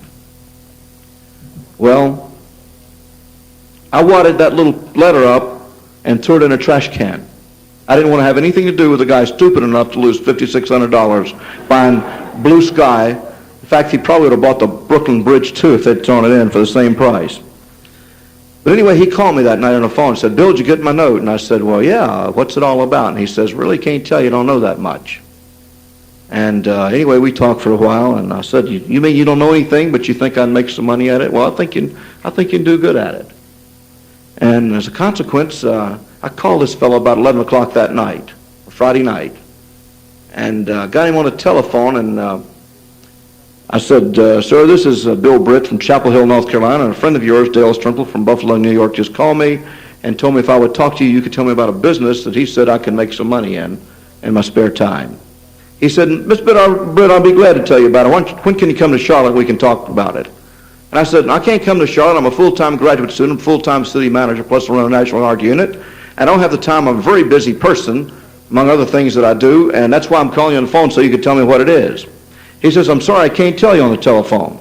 Well, I wadded that little letter up and threw it in a trash can. I didn't want to have anything to do with a guy stupid enough to lose $5,600 buying Blue Sky. In fact, he probably would have bought the Brooklyn Bridge too if they'd thrown it in for the same price. But anyway, he called me that night on the phone and said, "Bill, did you get my note?" And I said, "Well, yeah, what's it all about?" And he says, "Really can't tell you, don't know that much." And anyway, we talked for a while, and I said, "You mean you don't know anything, but you think I'd make some money at it?" "Well, I think you can do good at it." And as a consequence, I called this fellow about 11 o'clock that night, Friday night, and got him on the telephone, and I said, "Sir, this is Bill Britt from Chapel Hill, North Carolina, and a friend of yours, Dale Strimple from Buffalo, New York, just called me and told me if I would talk to you, you could tell me about a business that he said I could make some money in my spare time." He said, "Mr. Britt, I'll be glad to tell you about it. When can you come to Charlotte? We can talk about it." And I said, "I can't come to Charlotte. I'm a full-time graduate student, full-time city manager, plus I run a National Guard unit. I don't have the time. I'm a very busy person, among other things that I do, and that's why I'm calling you on the phone so you can tell me what it is." He says, "I'm sorry, I can't tell you on the telephone."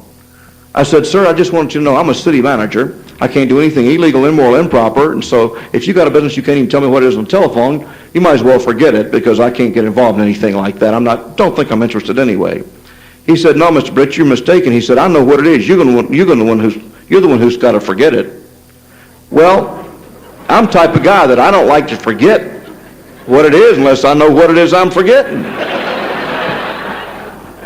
I said, "Sir, I just wanted you to know I'm a city manager. I can't do anything illegal, immoral, improper, and so if you got a business you can't even tell me what it is on the telephone, you might as well forget it because I can't get involved in anything like that. Don't think I'm interested anyway." He said, "No, Mr. Britt, you're mistaken." He said, "I know what it is. You're the one who's got to forget it." Well, I'm the type of guy that I don't like to forget what it is unless I know what it is I'm forgetting.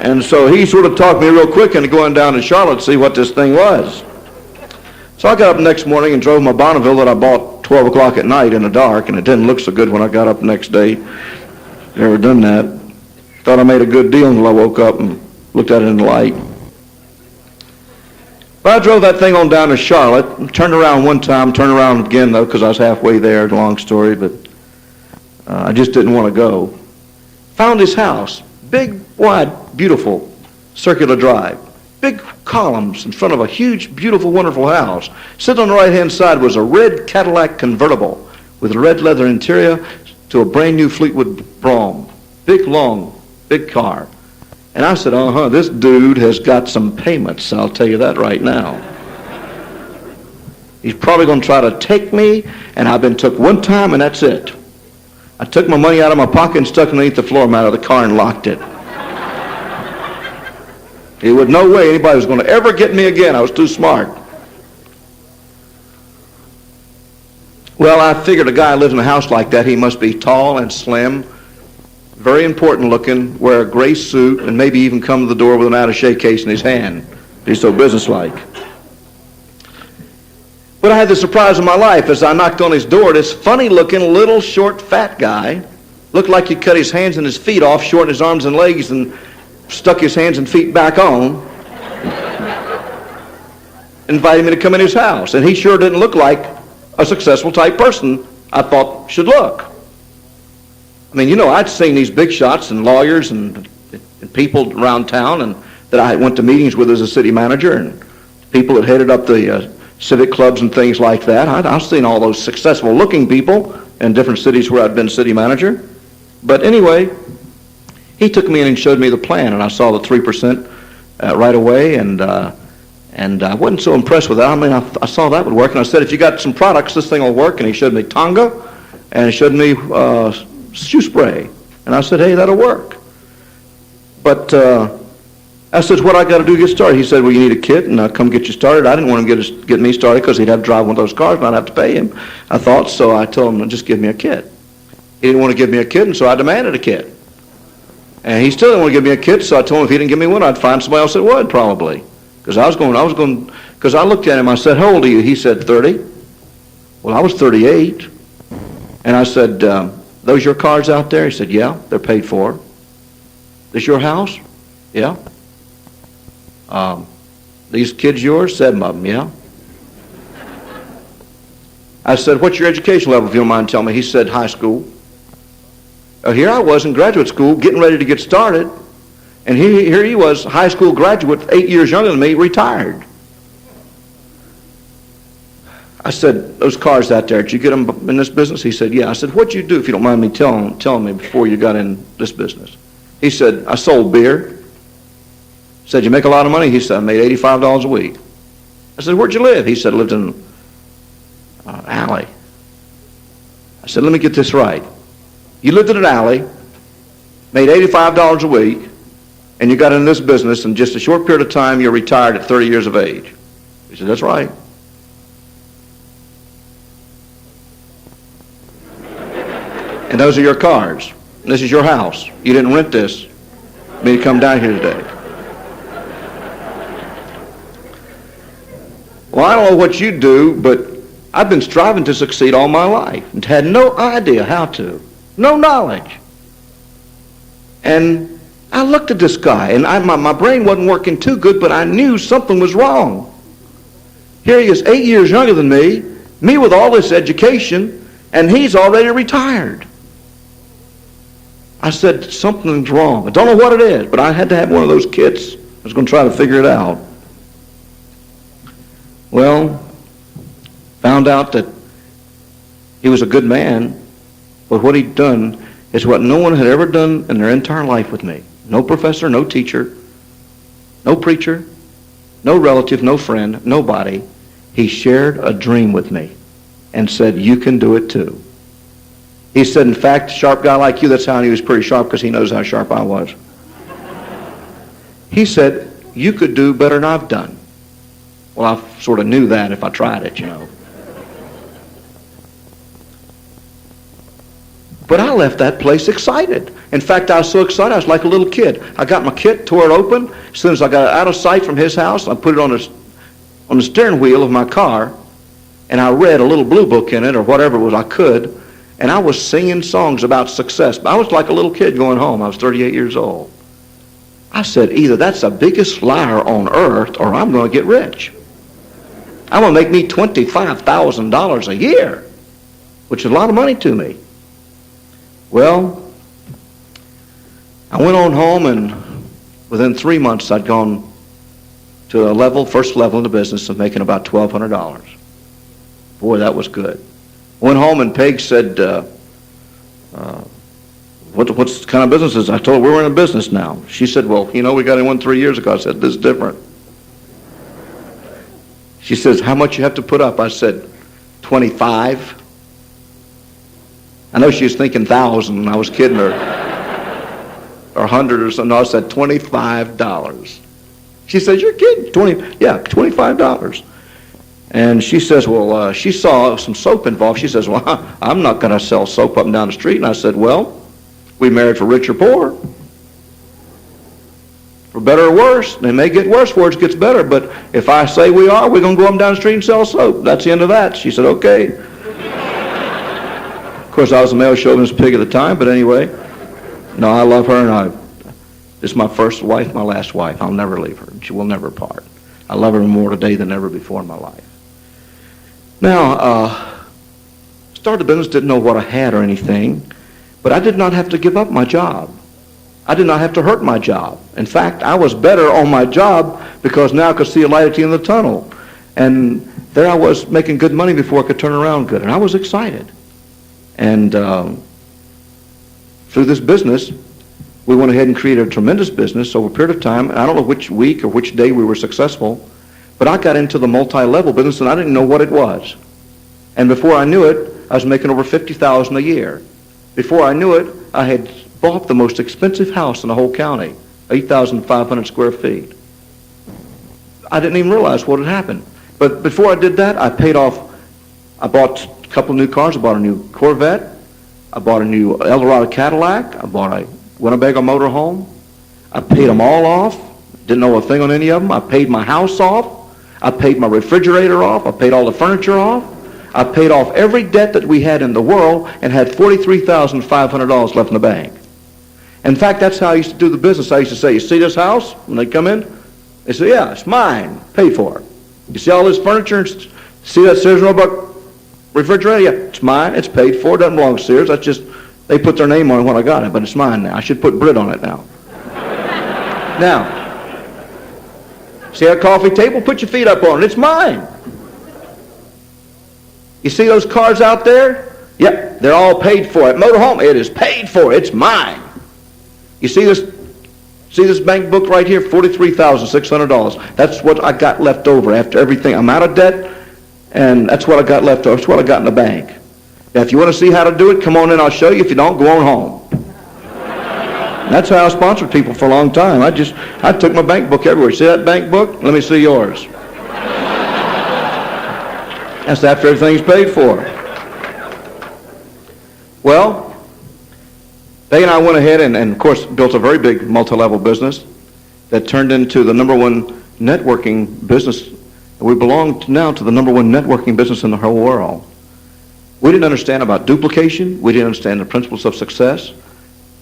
And so he sort of talked me real quick into going down to Charlotte to see what this thing was. So I got up the next morning and drove my Bonneville that I bought 12 o'clock at night in the dark, and it didn't look so good when I got up the next day. Never done that. Thought I made a good deal until I woke up and looked at it in the light. But I drove that thing on down to Charlotte, turned around one time, turned around again though because I was halfway there, long story, but I just didn't want to go. Found his house, big, wide, beautiful, circular drive, big columns in front of a huge, beautiful, wonderful house. Sitting on the right-hand side was a red Cadillac convertible with a red leather interior to a brand new Fleetwood Brougham. Big, long, big car. And I said, this dude has got some payments, I'll tell you that right now. He's probably going to try to take me, and I've been took one time, and that's it. I took my money out of my pocket and stuck it underneath the floor mat of the car and locked it. There was no way anybody was going to ever get me again. I was too smart. Well, I figured a guy who lives in a house like that, he must be tall and slim, very important looking, wear a gray suit, and maybe even come to the door with an attaché case in his hand. He's so businesslike. But I had the surprise of my life as I knocked on his door. This funny-looking, little, short, fat guy looked like he cut his hands and his feet off, shortened his arms and legs, and stuck his hands and feet back on, invited me to come in his house. And he sure didn't look like a successful type person I thought should look. I mean, I'd seen these big shots and lawyers and people around town and that I went to meetings with as a city manager and people that headed up the civic clubs and things like that. I've seen all those successful looking people in different cities where I'd been city manager. But anyway, he took me in and showed me the plan, and I saw the 3% right away, and I wasn't so impressed with that. I mean, I saw that would work, and I said, "If you got some products, this thing will work." And he showed me Tonga, and he showed me shoe spray, and I said, "Hey, that'll work." But I said, "What I got to do to get started?" He said, "Well, you need a kit, and I'll come get you started." I didn't want him to get me started because he'd have to drive one of those cars, and I'd have to pay him. I thought, so I told him, "Just give me a kit." He didn't want to give me a kit, and so I demanded a kit. And he still didn't want to give me a kit, so I told him if he didn't give me one, I'd find somebody else that would, probably. Because I looked at him, I said, "How old are you?" He said, 30. Well, I was 38. And I said, "Those your cars out there?" He said, "Yeah, they're paid for." "This your house?" "Yeah." "These kids yours?" 7 of them, "Yeah." I said, "What's your education level, if you don't mind telling me?" He said, "High school." Here I was in graduate school getting ready to get started, And here he was, high school graduate, 8 years younger than me, retired. I said, those cars out there, did you get them in this business? He said, yeah. I said, what'd you do, if you don't mind me telling me, before you got in this business? He said, I sold beer. I said, you make a lot of money? He said, I made $85 a week. I said, where'd you live? He said, I lived in an alley. I said, let me get this right. You lived in an alley, made $85 a week, and you got in this business in just a short period of time, you're retired at 30 years of age. He said, that's right. And those are your cars. This is your house. You didn't rent this for me to come down here today. Well, I don't know what you do, but I've been striving to succeed all my life and had no idea how to. No knowledge. And I looked at this guy, and my brain wasn't working too good, but I knew something was wrong. Here he is, 8 years younger than me with all this education, and he's already retired. I said, something's wrong. I don't know what it is, but I had to have one of those kits. I was going to try to figure it out. Well, found out that he was a good man, but what he'd done is what no one had ever done in their entire life with me. No professor, no teacher, no preacher, no relative, no friend, nobody. He shared a dream with me and said, you can do it too. He said, in fact, a sharp guy like you, that's how he was pretty sharp, because he knows how sharp I was. He said, you could do better than I've done. Well, I sort of knew that if I tried it, you know. But I left that place excited. In fact, I was so excited, I was like a little kid. I got my kit, tore it open. As soon as I got out of sight from his house, I put it on the steering wheel of my car, and I read a little blue book in it, or whatever it was I could, and I was singing songs about success. I was like a little kid going home. I was 38 years old. I said, either that's the biggest liar on earth, or I'm going to get rich. I'm going to make me $25,000 a year, which is a lot of money to me. Well, I went on home, and within 3 months, I'd gone to a first level in the business of making about $1,200. Boy, that was good. Went home, and Peg said, what's the kind of business is? I told her, we're in a business now. She said, well, you know, we got in one 3 years ago. I said, this is different. She says, how much you have to put up? I said, 25. I know she was thinking 1,000, and I was kidding her. Or 100 or something. No, I said $25. She says, you're kidding. $25. And she says, well, she saw some soap involved. She says, well, I'm not going to sell soap up and down the street. And I said, well, we married for rich or poor. For better or worse. It may get worse before it gets better, but if I say we are, we're going to go up and down the street and sell soap. That's the end of that. She said, okay. Of course, I was a male chauvinist pig at the time, but anyway. No, I love her, and this is my first wife, my last wife. I'll never leave her. She will never part. I love her more today than ever before in my life. Now, started the business, didn't know what I had or anything, but I did not have to give up my job. I did not have to hurt my job. In fact, I was better on my job because now I could see a light at the end of the tunnel. And there I was making good money before I could turn around good. And I was excited. And through this business, we went ahead and created a tremendous business over a period of time. And I don't know which week or which day we were successful, but I got into the multi-level business and I didn't know what it was. And before I knew it, I was making over $50,000 a year. Before I knew it, I had bought the most expensive house in the whole county, 8,500 square feet. I didn't even realize what had happened. But before I did that, I bought a couple of new cars. I bought a new Corvette. I bought a new Eldorado Cadillac. I bought a Winnebago motorhome. I paid them all off. Didn't know a thing on any of them. I paid my house off. I paid my refrigerator off. I paid all the furniture off. I paid off every debt that we had in the world and had $43,500 left in the bank. In fact, that's how I used to do the business. I used to say, you see this house? When they come in, they say, yeah, it's mine. Paid for it. You see all this furniture? See that Sears Roebuck refrigerator? Yeah, it's mine. It's paid for. It doesn't belong to Sears. That's just, they put their name on it when I got it, but it's mine now. I should put Brit on it now. Now, see that coffee table? Put your feet up on it. It's mine. You see those cars out there? Yep, they're all paid for. At Motorhome, it is paid for. It's mine. You see this bank book right here? $43,600. That's what I got left over after everything. I'm out of debt, and that's what I got left over. That's what I got in the bank. Now, if you want to see how to do it, come on in. I'll show you. If you don't, go on home. That's how I sponsored people for a long time. I took my bank book everywhere. See that bank book? Let me see yours. That's after everything's paid for. Well, they and I went ahead and of course, built a very big multi-level business that turned into the number one networking business. We belong now to the number one networking business in the whole world. We didn't understand about duplication. We didn't understand the principles of success.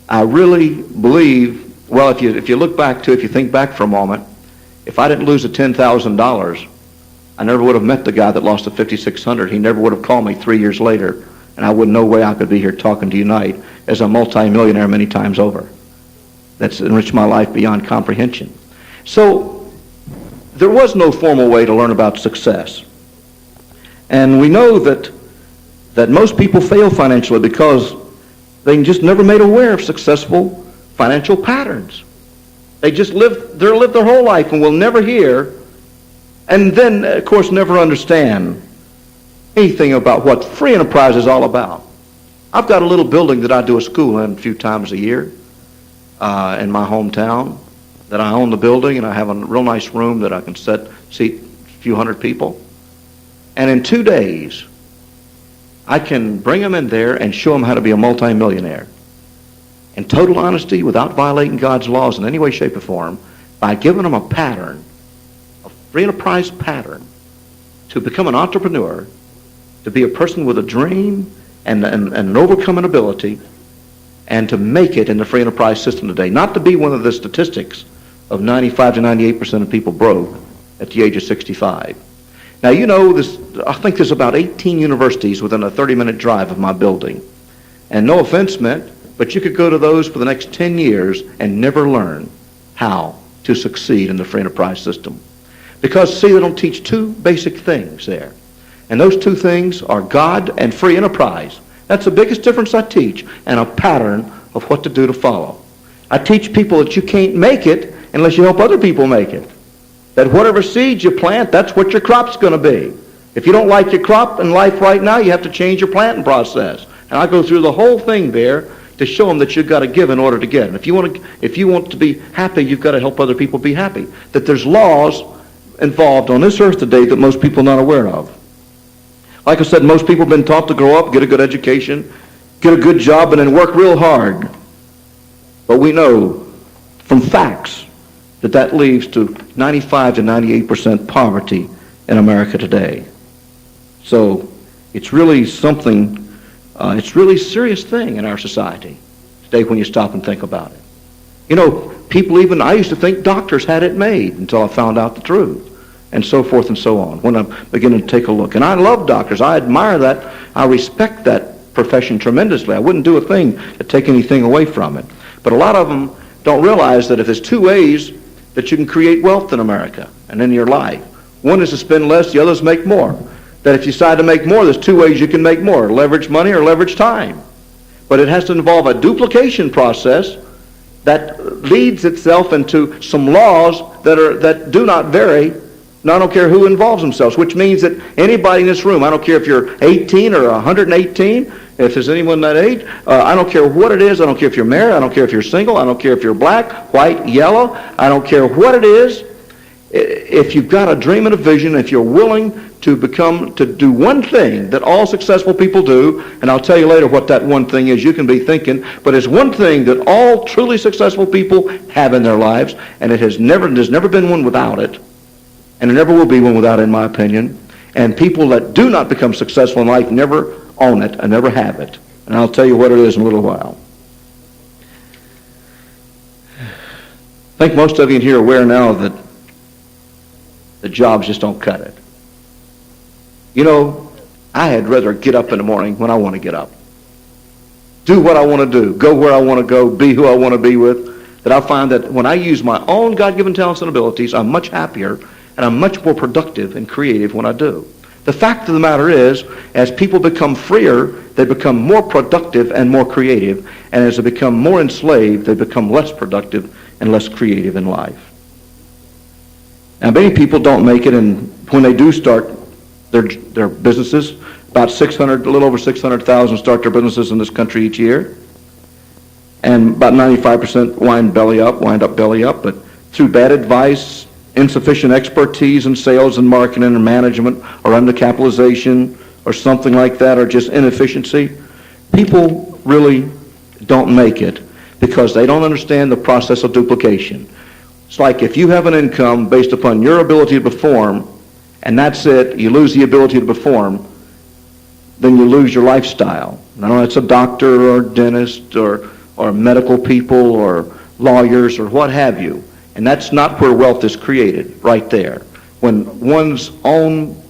I really believe, well, if you think back for a moment, if I didn't lose the $10,000, I never would have met the guy that lost the $5,600. He never would have called me 3 years later, and I wouldn't know way I could be here talking to you tonight as a multimillionaire many times over. That's enriched my life beyond comprehension. So there was no formal way to learn about success. And we know that most people fail financially because they just never made aware of successful financial patterns. They just live their whole life and will never hear, and then, of course, never understand anything about what free enterprise is all about. I've got a little building that I do a school in a few times a year in my hometown, that I own the building, and I have a real nice room that I can seat a few hundred people. And in 2 days, I can bring them in there and show them how to be a multimillionaire. In total honesty, without violating God's laws in any way, shape, or form, by giving them a pattern, a free enterprise pattern, to become an entrepreneur, to be a person with a dream and an overcoming ability, and to make it in the free enterprise system today. Not to be one of the statistics of 95 to 98% of people broke at the age of 65. Now, you know, I think there's about 18 universities within a 30-minute drive of my building. And no offense meant, but you could go to those for the next 10 years and never learn how to succeed in the free enterprise system. Because, see, they don't teach two basic things there. And those two things are God and free enterprise. That's the biggest difference I teach, and a pattern of what to do to follow. I teach people that you can't make it unless you help other people make it. That whatever seeds you plant, that's what your crop's going to be. If you don't like your crop in life right now, you have to change your planting process. And I go through the whole thing there to show them that you've got to give in order to get. And if you want to be happy, you've got to help other people be happy. That there's laws involved on this earth today that most people are not aware of. Like I said, most people have been taught to grow up, get a good education, get a good job, and then work real hard. But we know from facts that leads to 95 to 98% poverty in America today. So it's really something, it's really a serious thing in our society today when you stop and think about it. You know, I used to think doctors had it made until I found out the truth, and so forth and so on, when I began to take a look. And I love doctors. I admire that. I respect that profession tremendously. I wouldn't do a thing to take anything away from it. But a lot of them don't realize that if there's two ways that you can create wealth in America and in your life. One is to spend less, the other is make more. That if you decide to make more, there's two ways you can make more, leverage money or leverage time. But it has to involve a duplication process that leads itself into some laws that do not vary. And I don't care who involves themselves, which means that anybody in this room, I don't care if you're 18 or 118, if there's anyone that age, I don't care what it is. I don't care if you're married. I don't care if you're single. I don't care if you're black, white, yellow. I don't care what it is. If you've got a dream and a vision, if you're willing to do one thing that all successful people do, and I'll tell you later what that one thing is, you can be thinking, but it's one thing that all truly successful people have in their lives, and there's never been one without it, and there never will be one without it, in my opinion. And people that do not become successful in life never own it and never have it. And I'll tell you what it is in a little while. I think most of you in here are aware now that the jobs just don't cut it. You know, I had rather get up in the morning when I want to get up. Do what I want to do. Go where I want to go. Be who I want to be with. that I find that when I use my own God-given talents and abilities, I'm much happier and I'm much more productive and creative when I do. The fact of the matter is, as people become freer, they become more productive and more creative, and as they become more enslaved, they become less productive and less creative in life. Now, many people don't make it, and when they do start their businesses, a little over 600,000 start their businesses in this country each year, and about 95% wind up belly up, but through bad advice, insufficient expertise in sales and marketing and management, or undercapitalization, or something like that, or just inefficiency, people really don't make it because they don't understand the process of duplication. It's like if you have an income based upon your ability to perform, and that's it, you lose the ability to perform, then you lose your lifestyle. Now, it's a doctor or dentist or medical people or lawyers or what have you. And that's not where wealth is created, right there. When one's own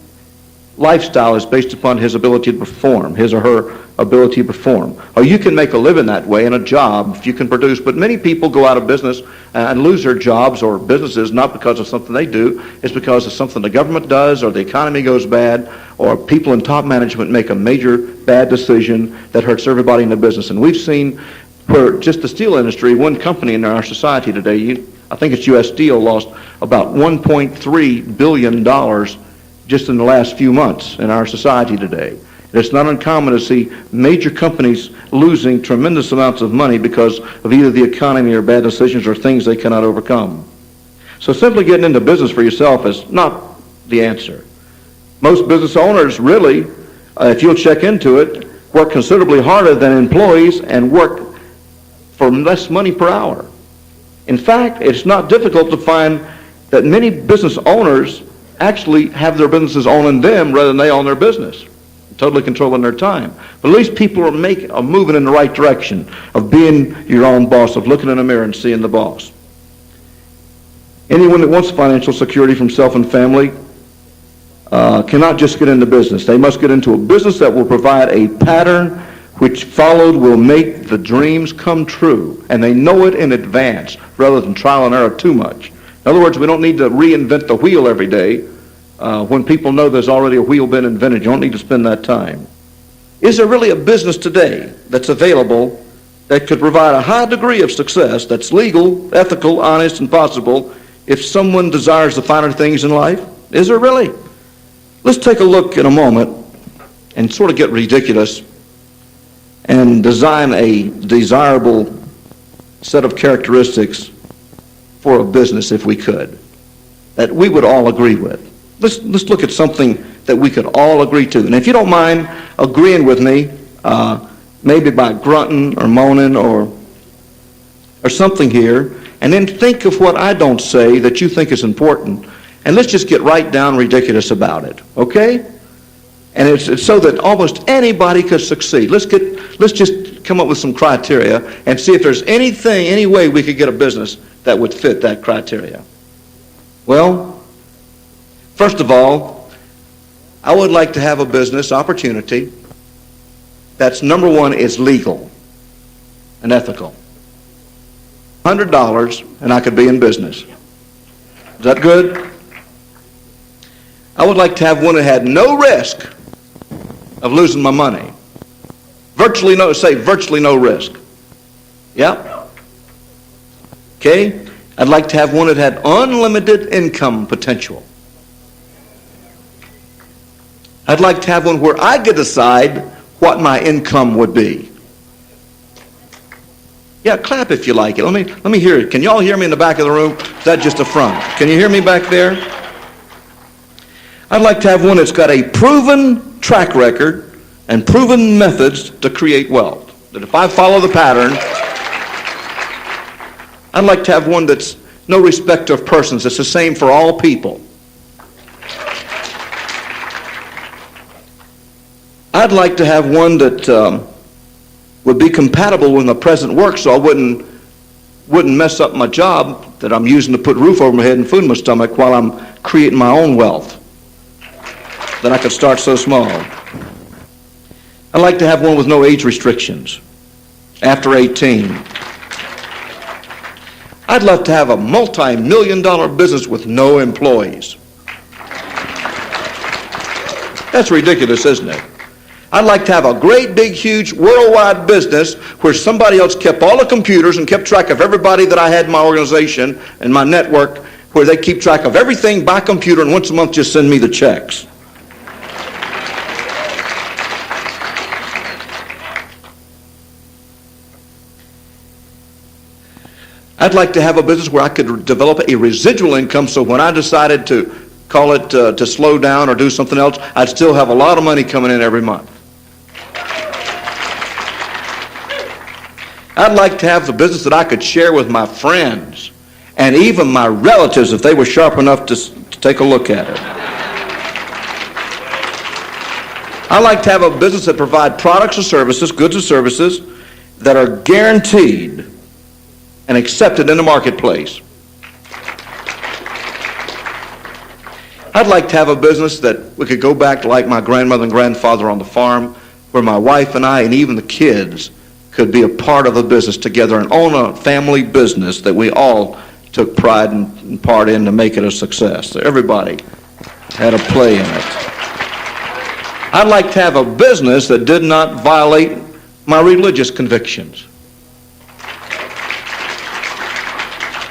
lifestyle is based upon his ability to perform, his or her ability to perform. Or you can make a living that way in a job if you can produce, but many people go out of business and lose their jobs or businesses not because of something they do, it's because of something the government does or the economy goes bad or people in top management make a major bad decision that hurts everybody in the business. And we've seen where just the steel industry, one company in our society today, I think it's U.S. Steel, lost about $1.3 billion just in the last few months in our society today. And it's not uncommon to see major companies losing tremendous amounts of money because of either the economy or bad decisions or things they cannot overcome. So simply getting into business for yourself is not the answer. Most business owners really, if you'll check into it, work considerably harder than employees and work for less money per hour. In fact, it's not difficult to find that many business owners actually have their businesses owning them rather than they own their business, totally controlling their time. But at least people are moving in the right direction of being your own boss, of looking in a mirror and seeing the boss. Anyone that wants financial security from self and family cannot just get into business. They must get into a business that will provide a pattern which followed will make the dreams come true. And they know it in advance rather than trial and error too much. In other words, we don't need to reinvent the wheel every day. When people know there's already a wheel been invented, you don't need to spend that time. Is there really a business today that's available that could provide a high degree of success that's legal, ethical, honest, and possible if someone desires the finer things in life? Is there really? Let's take a look in a moment and sort of get ridiculous and design a desirable set of characteristics for a business, if we could, that we would all agree with. Let's look at something that we could all agree to. And if you don't mind agreeing with me, maybe by grunting or moaning or something here, and then think of what I don't say that you think is important, and let's just get right down ridiculous about it, okay? And it's so that almost anybody could succeed. Let's just come up with some criteria and see if there's any way we could get a business that would fit that criteria. Well, first of all, I would like to have a business opportunity that's, number one, is legal and ethical. $100 and I could be in business. Is that good? I would like to have one that had no risk of losing my money. Virtually no risk. Yeah? Okay? I'd like to have one that had unlimited income potential. I'd like to have one where I could decide what my income would be. Yeah, clap if you like it. Let me hear it. Can you all hear me in the back of the room? Is that just the front? Can you hear me back there? I'd like to have one that's got a proven track record and proven methods to create wealth. That if I follow the pattern, I'd like to have one that's no respecter of persons. It's the same for all people. I'd like to have one that would be compatible with my present work so I wouldn't mess up my job that I'm using to put a roof over my head and food in my stomach while I'm creating my own wealth. That I could start so small. I'd like to have one with no age restrictions after 18. I'd love to have a multi-million-dollar business with no employees. That's ridiculous, isn't it? I'd like to have a great, big, huge, worldwide business where somebody else kept all the computers and kept track of everybody that I had in my organization and my network, where they keep track of everything by computer and once a month just send me the checks. I'd like to have a business where I could develop a residual income so when I decided to call it to slow down or do something else, I'd still have a lot of money coming in every month. I'd like to have the business that I could share with my friends and even my relatives if they were sharp enough to take a look at it. I'd like to have a business that provide products or services, goods or services, that are guaranteed and accepted in the marketplace. I'd like to have a business that we could go back to like my grandmother and grandfather on the farm, where my wife and I and even the kids could be a part of a business together and own a family business that we all took pride and part in to make it a success. So everybody had a play in it. I'd like to have a business that did not violate my religious convictions.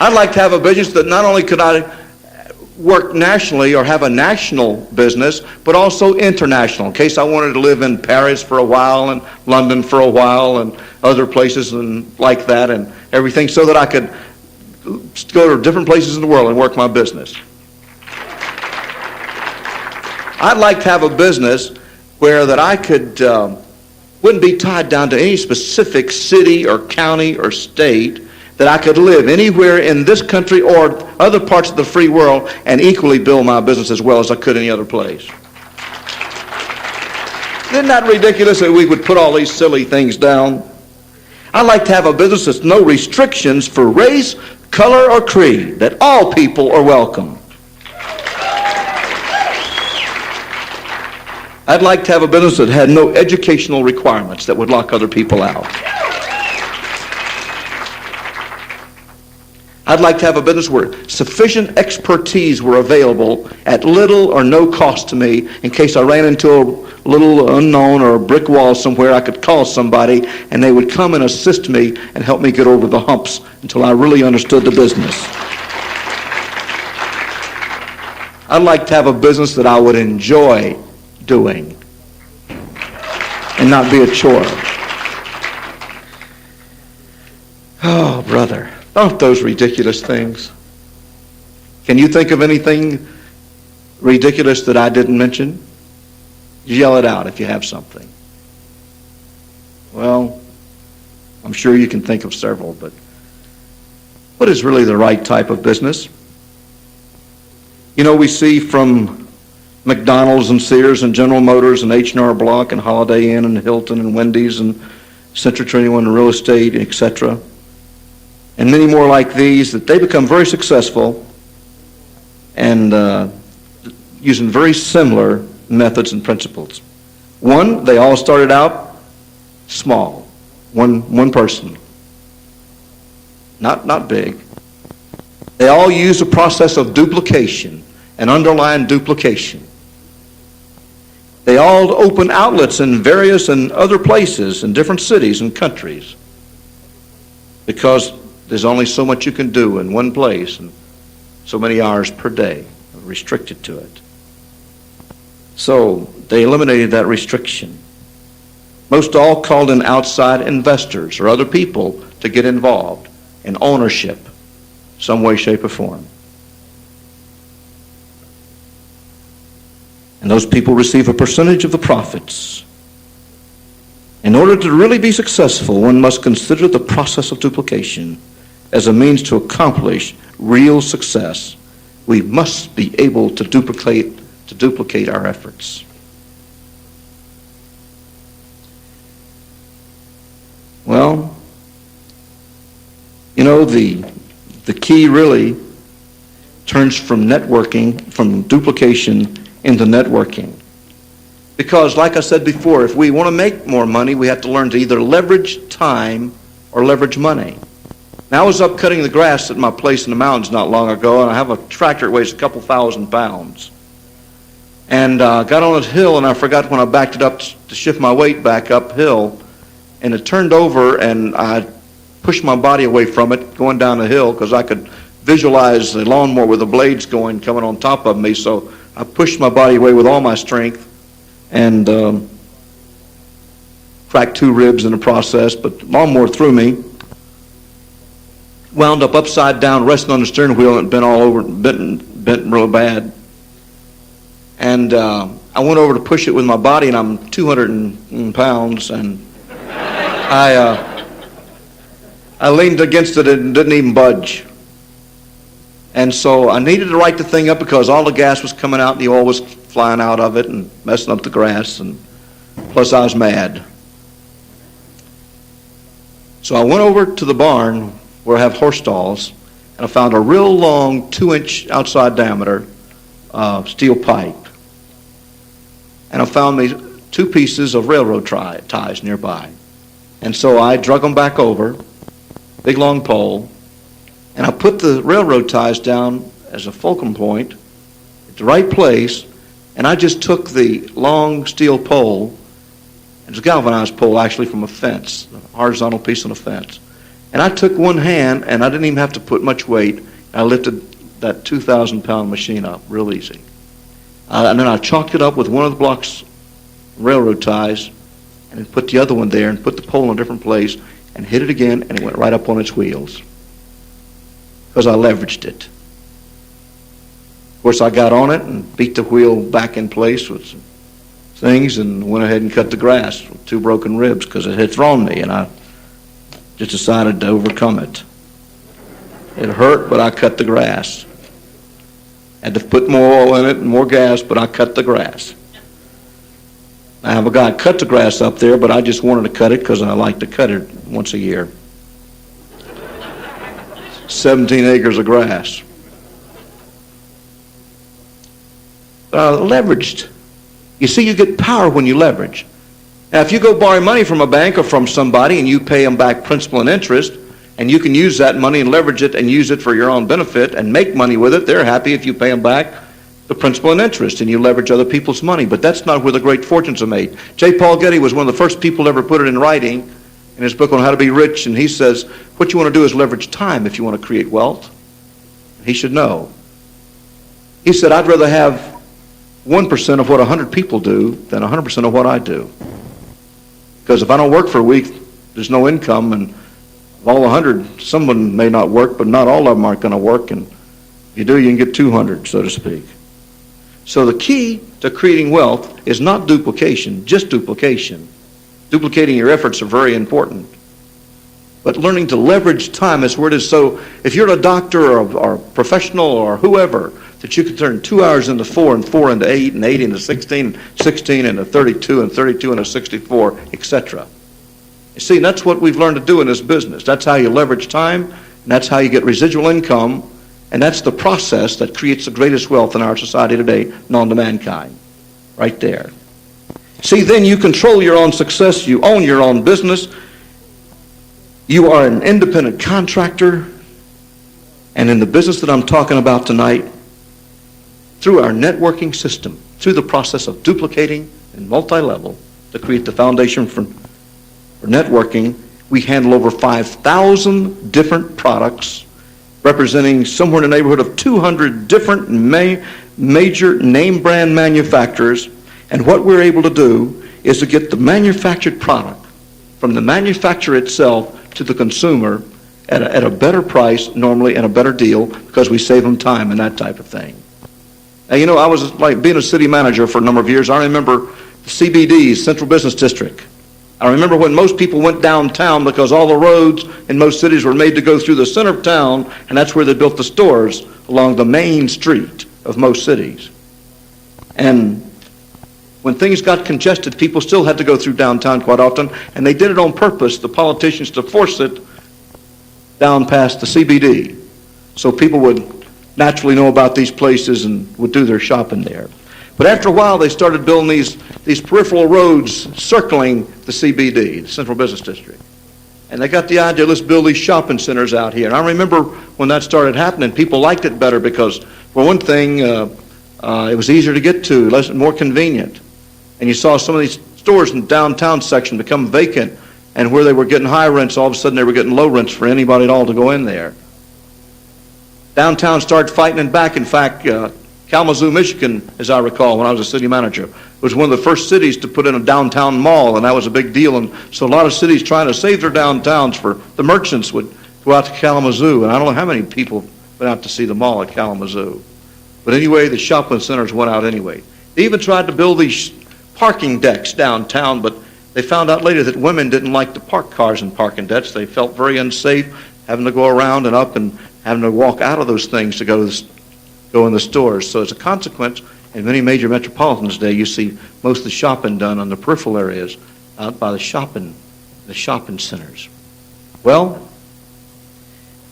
I'd like to have a business that not only could I work nationally or have a national business, but also international, in case I wanted to live in Paris for a while and London for a while and other places and like that and everything, so that I could go to different places in the world and work my business. I'd like to have a business where that I could wouldn't be tied down to any specific city or county or state, that I could live anywhere in this country or other parts of the free world and equally build my business as well as I could any other place. Isn't that ridiculous that we would put all these silly things down? I'd like to have a business that's no restrictions for race, color, or creed, that all people are welcome. I'd like to have a business that had no educational requirements that would lock other people out. I'd like to have a business where sufficient expertise were available at little or no cost to me in case I ran into a little unknown or a brick wall somewhere. I could call somebody and they would come and assist me and help me get over the humps until I really understood the business. I'd like to have a business that I would enjoy doing and not be a chore. Oh, brother. Aren't those ridiculous things? Can you think of anything ridiculous that I didn't mention? Yell it out if you have something. Well, I'm sure you can think of several, but what is really the right type of business? You know, we see from McDonald's and Sears and General Motors and H&R Block and Holiday Inn and Hilton and Wendy's and Century 21 and real estate, etc., and many more like these, that they become very successful and using very similar methods and principles. One, they all started out small, one person, not big. They all use a process of duplication, an underlying duplication. They all open outlets in various and other places in different cities and countries because there's only so much you can do in one place and so many hours per day are restricted to it. So they eliminated that restriction. Most all called in outside investors or other people to get involved in ownership, some way, shape, or form. And those people receive a percentage of the profits. In order to really be successful, one must consider the process of duplication as a means to accomplish real success. We must be able to duplicate our efforts. Well, you know, the key really turns from networking, from duplication into networking. Because, like I said before, if we want to make more money, we have to learn to either leverage time or leverage money. Now, I was up cutting the grass at my place in the mountains not long ago, and I have a tractor that weighs a couple thousand pounds. And got on a hill, and I forgot when I backed it up to shift my weight back uphill, and it turned over, and I pushed my body away from it going down the hill because I could visualize the lawnmower with the blades going, coming on top of me. So I pushed my body away with all my strength and cracked 2 ribs in the process, but the lawnmower threw me. Wound up upside down, resting on the steering wheel, and bent all over, bent real bad. And I went over to push it with my body, and I'm 200 pounds, and I leaned against it and didn't even budge. And so I needed to right the thing up because all the gas was coming out and the oil was flying out of it and messing up the grass, and plus I was mad. So I went over to the barn where I have horse stalls, and I found a real long 2-inch outside diameter steel pipe. And I found me 2 pieces of railroad ties nearby. And so I drug them back over, big long pole, and I put the railroad ties down as a fulcrum point at the right place, and I just took the long steel pole, and it's a galvanized pole actually from a fence, a horizontal piece on a fence. And I took one hand, and I didn't even have to put much weight. I lifted that 2,000-pound machine up real easy. And then I chalked it up with one of the blocks railroad ties, and then put the other one there and put the pole in a different place and hit it again, and it went right up on its wheels because I leveraged it. Of course, I got on it and beat the wheel back in place with some things and went ahead and cut the grass with 2 broken ribs because it had thrown me, and I just decided to overcome it. It hurt, but I cut the grass. Had to put more oil in it and more gas, but I cut the grass. I have a guy cut the grass up there, but I just wanted to cut it because I like to cut it once a year. 17 acres of grass. Leveraged. You see, you get power when you leverage. Now, if you go borrow money from a bank or from somebody and you pay them back principal and interest, and you can use that money and leverage it and use it for your own benefit and make money with it, they're happy if you pay them back the principal and interest and you leverage other people's money. But that's not where the great fortunes are made. J. Paul Getty was one of the first people to ever put it in writing in his book on how to be rich, and he says, what you want to do is leverage time if you want to create wealth. He should know. He said, I'd rather have 1% of what 100 people do than 100% of what I do. Because if I don't work for a week, there's no income, and of all 100, someone may not work, but not all of them aren't going to work, and if you do, you can get 200, so to speak. So the key to creating wealth is not duplication, just duplication. Duplicating your efforts are very important. But learning to leverage time is where it is. So if you're a doctor or a professional or whoever, that you can turn 2 hours into 4 and 4 into 8 and 8 into 16 and 16 into 32 and 32 into 64, etc. You see, that's what we've learned to do in this business. That's how you leverage time, and that's how you get residual income, and that's the process that creates the greatest wealth in our society today, known to mankind. Right there. See, then you control your own success, you own your own business, you are an independent contractor, and in the business that I'm talking about tonight, through our networking system, through the process of duplicating and multi-level to create the foundation for networking, we handle over 5,000 different products representing somewhere in the neighborhood of 200 different major name brand manufacturers. And what we're able to do is to get the manufactured product from the manufacturer itself to the consumer at a better price normally and a better deal because we save them time and that type of thing. Now, you know, I was like being a city manager for a number of years. I remember the CBDs, Central Business District. I remember when most people went downtown because all the roads in most cities were made to go through the center of town, and that's where they built the stores along the main street of most cities. And when things got congested, people still had to go through downtown quite often, and they did it on purpose, the politicians, to force it down past the CBD. So people would naturally know about these places and would do their shopping there. But after a while, they started building these peripheral roads circling the CBD, the Central Business District. And they got the idea, let's build these shopping centers out here. And I remember when that started happening, people liked it better because, for one thing, it was easier to get to, more convenient. And you saw some of these stores in the downtown section become vacant, and where they were getting high rents, all of a sudden they were getting low rents for anybody at all to go in there. Downtown started fighting back. In fact, Kalamazoo, Michigan, as I recall, when I was a city manager, was one of the first cities to put in a downtown mall, and that was a big deal. And so a lot of cities trying to save their downtowns for the merchants would go out to Kalamazoo, and I don't know how many people went out to see the mall at Kalamazoo. But anyway, the shopping centers went out anyway. They even tried to build these parking decks downtown, but they found out later that women didn't like to park cars in parking decks. They felt very unsafe having to go around and up and having to walk out of those things to go in the stores. So as a consequence, in many major metropolitans today, you see most of the shopping done on the peripheral areas out by the shopping centers. Well,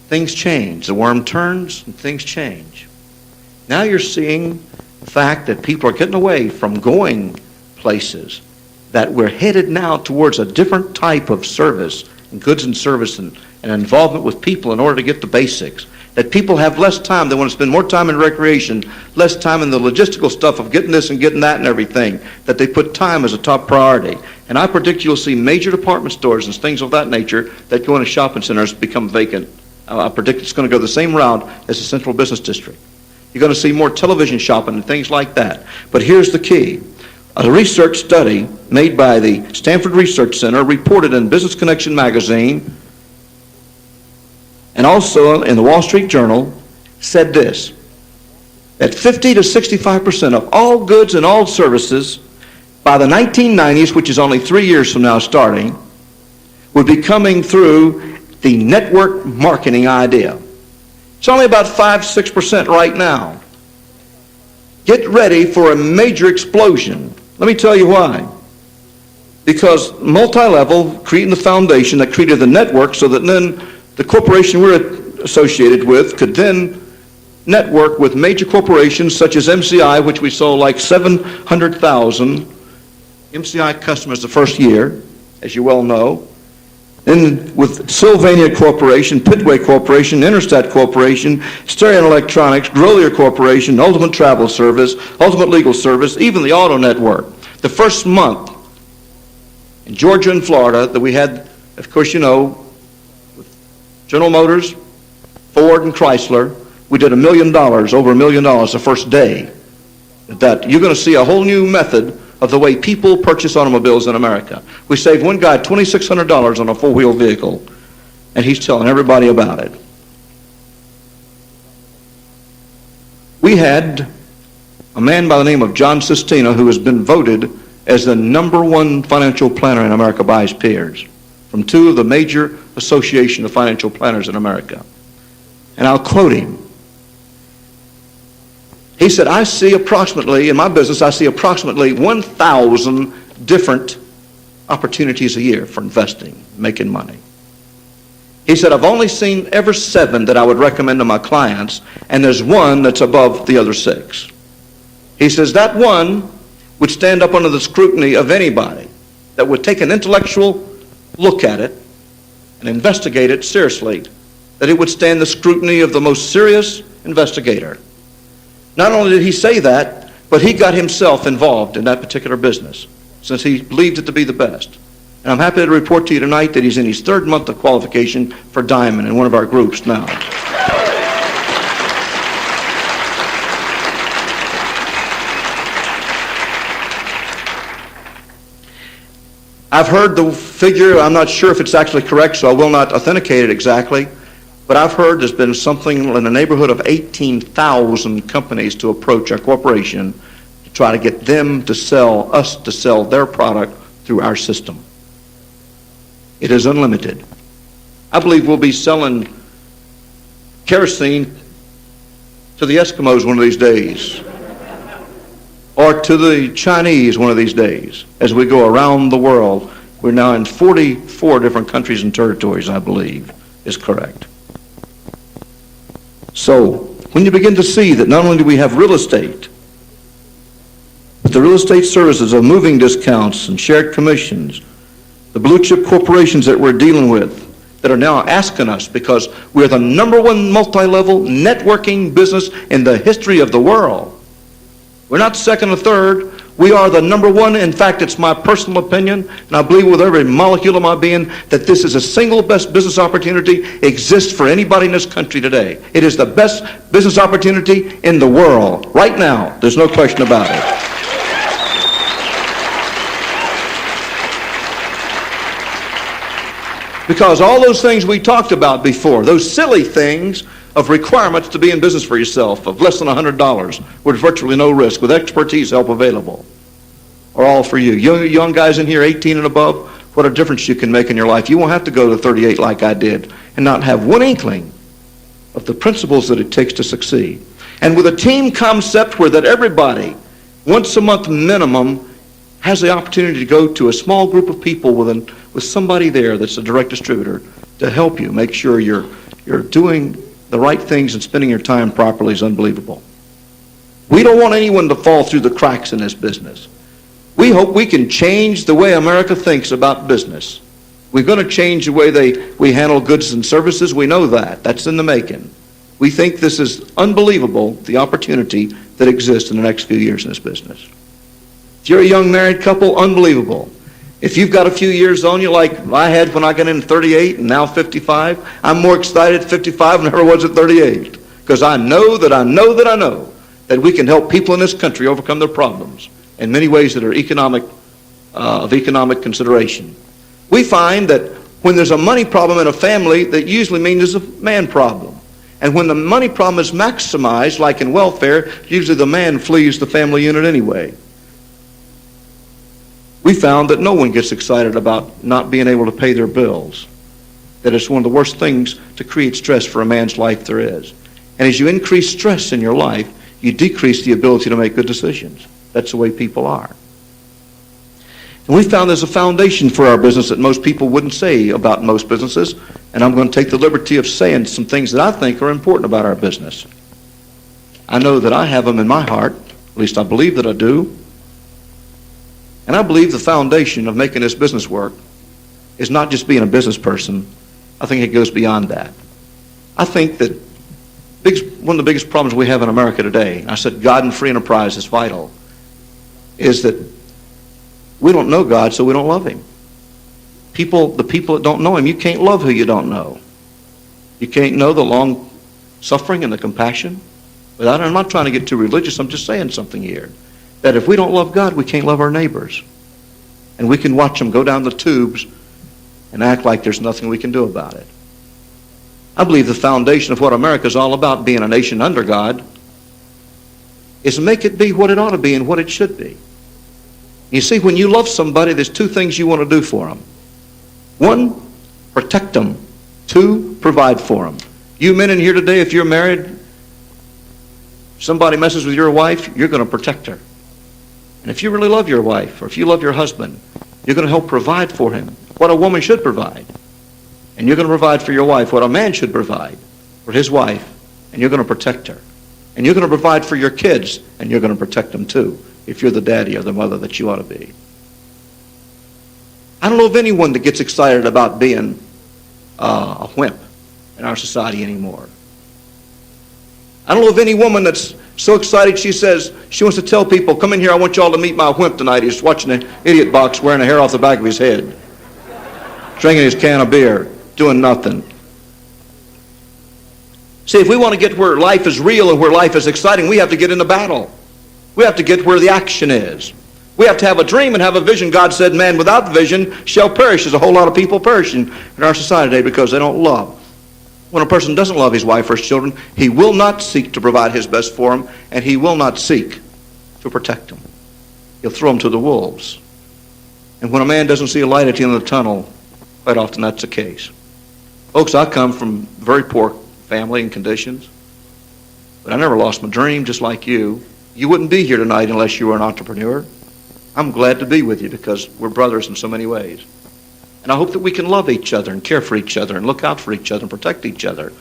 things change. The worm turns and things change. Now you're seeing the fact that people are getting away from going places, that we're headed now towards a different type of service, and goods and service and involvement with people in order to get the basics. That people have less time. They want to spend more time in recreation, less time in the logistical stuff of getting this and getting that and everything, that they put time as a top priority. And I predict you'll see major department stores and things of that nature that go into shopping centers become vacant. I predict it's going to go the same route as the central business district. You're going to see more television shopping and things like that. But here's the key. A research study made by the Stanford Research Center reported in Business Connection magazine and also in the Wall Street Journal said this, that 50 to 65% of all goods and all services by the 1990s, which is only 3 years from now starting, would be coming through the network marketing idea. It's only about 5-6% right now. Get ready for a major explosion. Let me tell you why. Because multi-level, creating the foundation that created the network so that then the corporation we're associated with could then network with major corporations such as MCI, which we sold like 700,000 MCI customers the first year, as you well know. Then with Sylvania Corporation, Pitway Corporation, Interstat Corporation, Stereo Electronics, Grolier Corporation, Ultimate Travel Service, Ultimate Legal Service, even the Auto Network. The first month in Georgia and Florida that we had, of course you know, General Motors, Ford, and Chrysler, we did $1 million, over $1 million the first day. That you're going to see a whole new method of the way people purchase automobiles in America. We saved one guy $2,600 on a four-wheel vehicle, and he's telling everybody about it. We had a man by the name of John Sistina who has been voted as the #1 financial planner in America by his peers, from two of the major association of financial planners in America. And I'll quote him. He said, I see approximately, in my business, I see approximately 1,000 different opportunities a year for investing, making money. He said, I've only seen ever 7 that I would recommend to my clients, and there's one that's above the other 6. He says, that one would stand up under the scrutiny of anybody that would take an intellectual look at it and investigate it seriously, that it would stand the scrutiny of the most serious investigator. Not only did he say that, but he got himself involved in that particular business since he believed it to be the best. And I'm happy to report to you tonight that he's in his 3rd month of qualification for Diamond in one of our groups now. I've heard the figure, I'm not sure if it's actually correct, so I will not authenticate it exactly, but I've heard there's been something in the neighborhood of 18,000 companies to approach our corporation to try to get them to sell, us to sell their product through our system. It is unlimited. I believe we'll be selling kerosene to the Eskimos one of these days, or to the Chinese one of these days, as we go around the world. We're now in 44 different countries and territories, I believe, is correct. So, when you begin to see that not only do we have real estate, but the real estate services of moving discounts and shared commissions, the blue chip corporations that we're dealing with, that are now asking us, because we're the number one multi-level networking business in the history of the world. We're not second or third. We are the number one. In fact, it's my personal opinion, and I believe with every molecule of my being, that this is the single best business opportunity exists for anybody in this country today. It is the best business opportunity in the world right now. There's no question about it. Because all those things we talked about before, those silly things of requirements to be in business for yourself, of less than $100, with virtually no risk, with expertise help available, are all for you. Young guys in here, 18 and above, what a difference you can make in your life. You won't have to go to 38 like I did and not have one inkling of the principles that it takes to succeed. And with a team concept where that everybody, once a month minimum, has the opportunity to go to a small group of people with somebody there that's a direct distributor to help you make sure you're doing the right things and spending your time properly is unbelievable. We don't want anyone to fall through the cracks in this business. We hope we can change the way America thinks about business. We're going to change the way we handle goods and services. We know that. That's in the making. We think this is unbelievable, the opportunity that exists in the next few years in this business. If you're a young married couple, unbelievable. If you've got a few years on you like I had when I got in 38 and now 55, I'm more excited at 55 than I ever was at 38. Because I know that we can help people in this country overcome their problems in many ways that are of economic consideration. We find that when there's a money problem in a family, that usually means there's a man problem. And when the money problem is maximized, like in welfare, usually the man flees the family unit anyway. We found that no one gets excited about not being able to pay their bills. That it's one of the worst things to create stress for a man's life there is. And as you increase stress in your life, you decrease the ability to make good decisions. That's the way people are. And we found there's a foundation for our business that most people wouldn't say about most businesses. And I'm going to take the liberty of saying some things that I think are important about our business. I know that I have them in my heart. At least I believe that I do. And I believe the foundation of making this business work is not just being a business person. I think it goes beyond that. I think that one of the biggest problems we have in America today, I said God and free enterprise is vital, is that we don't know God, so we don't love Him. The people that don't know Him, you can't love who you don't know. You can't know the long suffering and the compassion. But I'm not trying to get too religious, I'm just saying something here. That if we don't love God, we can't love our neighbors. And we can watch them go down the tubes and act like there's nothing we can do about it. I believe the foundation of what America is all about, being a nation under God, is make it be what it ought to be and what it should be. You see, when you love somebody, there's two things you want to do for them. One, protect them. Two, provide for them. You men in here today, if you're married, somebody messes with your wife, you're going to protect her. And if you really love your wife, or if you love your husband, you're going to help provide for him what a woman should provide. And you're going to provide for your wife what a man should provide for his wife, and you're going to protect her. And you're going to provide for your kids, and you're going to protect them too, if you're the daddy or the mother that you ought to be. I don't know of anyone that gets excited about being a wimp in our society anymore. I don't know of any woman that's so excited she says she wants to tell people, come in here, I want y'all to meet my wimp tonight. He's watching an idiot box wearing a hair off the back of his head, drinking his can of beer, doing nothing. See, if we want to get where life is real and where life is exciting, we have to get in the battle. We have to get where the action is. We have to have a dream and have a vision. God said, man without vision shall perish. There's a whole lot of people perishing in our society today because they don't love. When a person doesn't love his wife or his children, he will not seek to provide his best for them, and he will not seek to protect them. He'll throw them to the wolves. And when a man doesn't see a light at the end of the tunnel, quite often that's the case. Folks, I come from very poor family and conditions, but I never lost my dream, just like you. You wouldn't be here tonight unless you were an entrepreneur. I'm glad to be with you because we're brothers in so many ways. And I hope that we can love each other and care for each other and look out for each other and protect each other.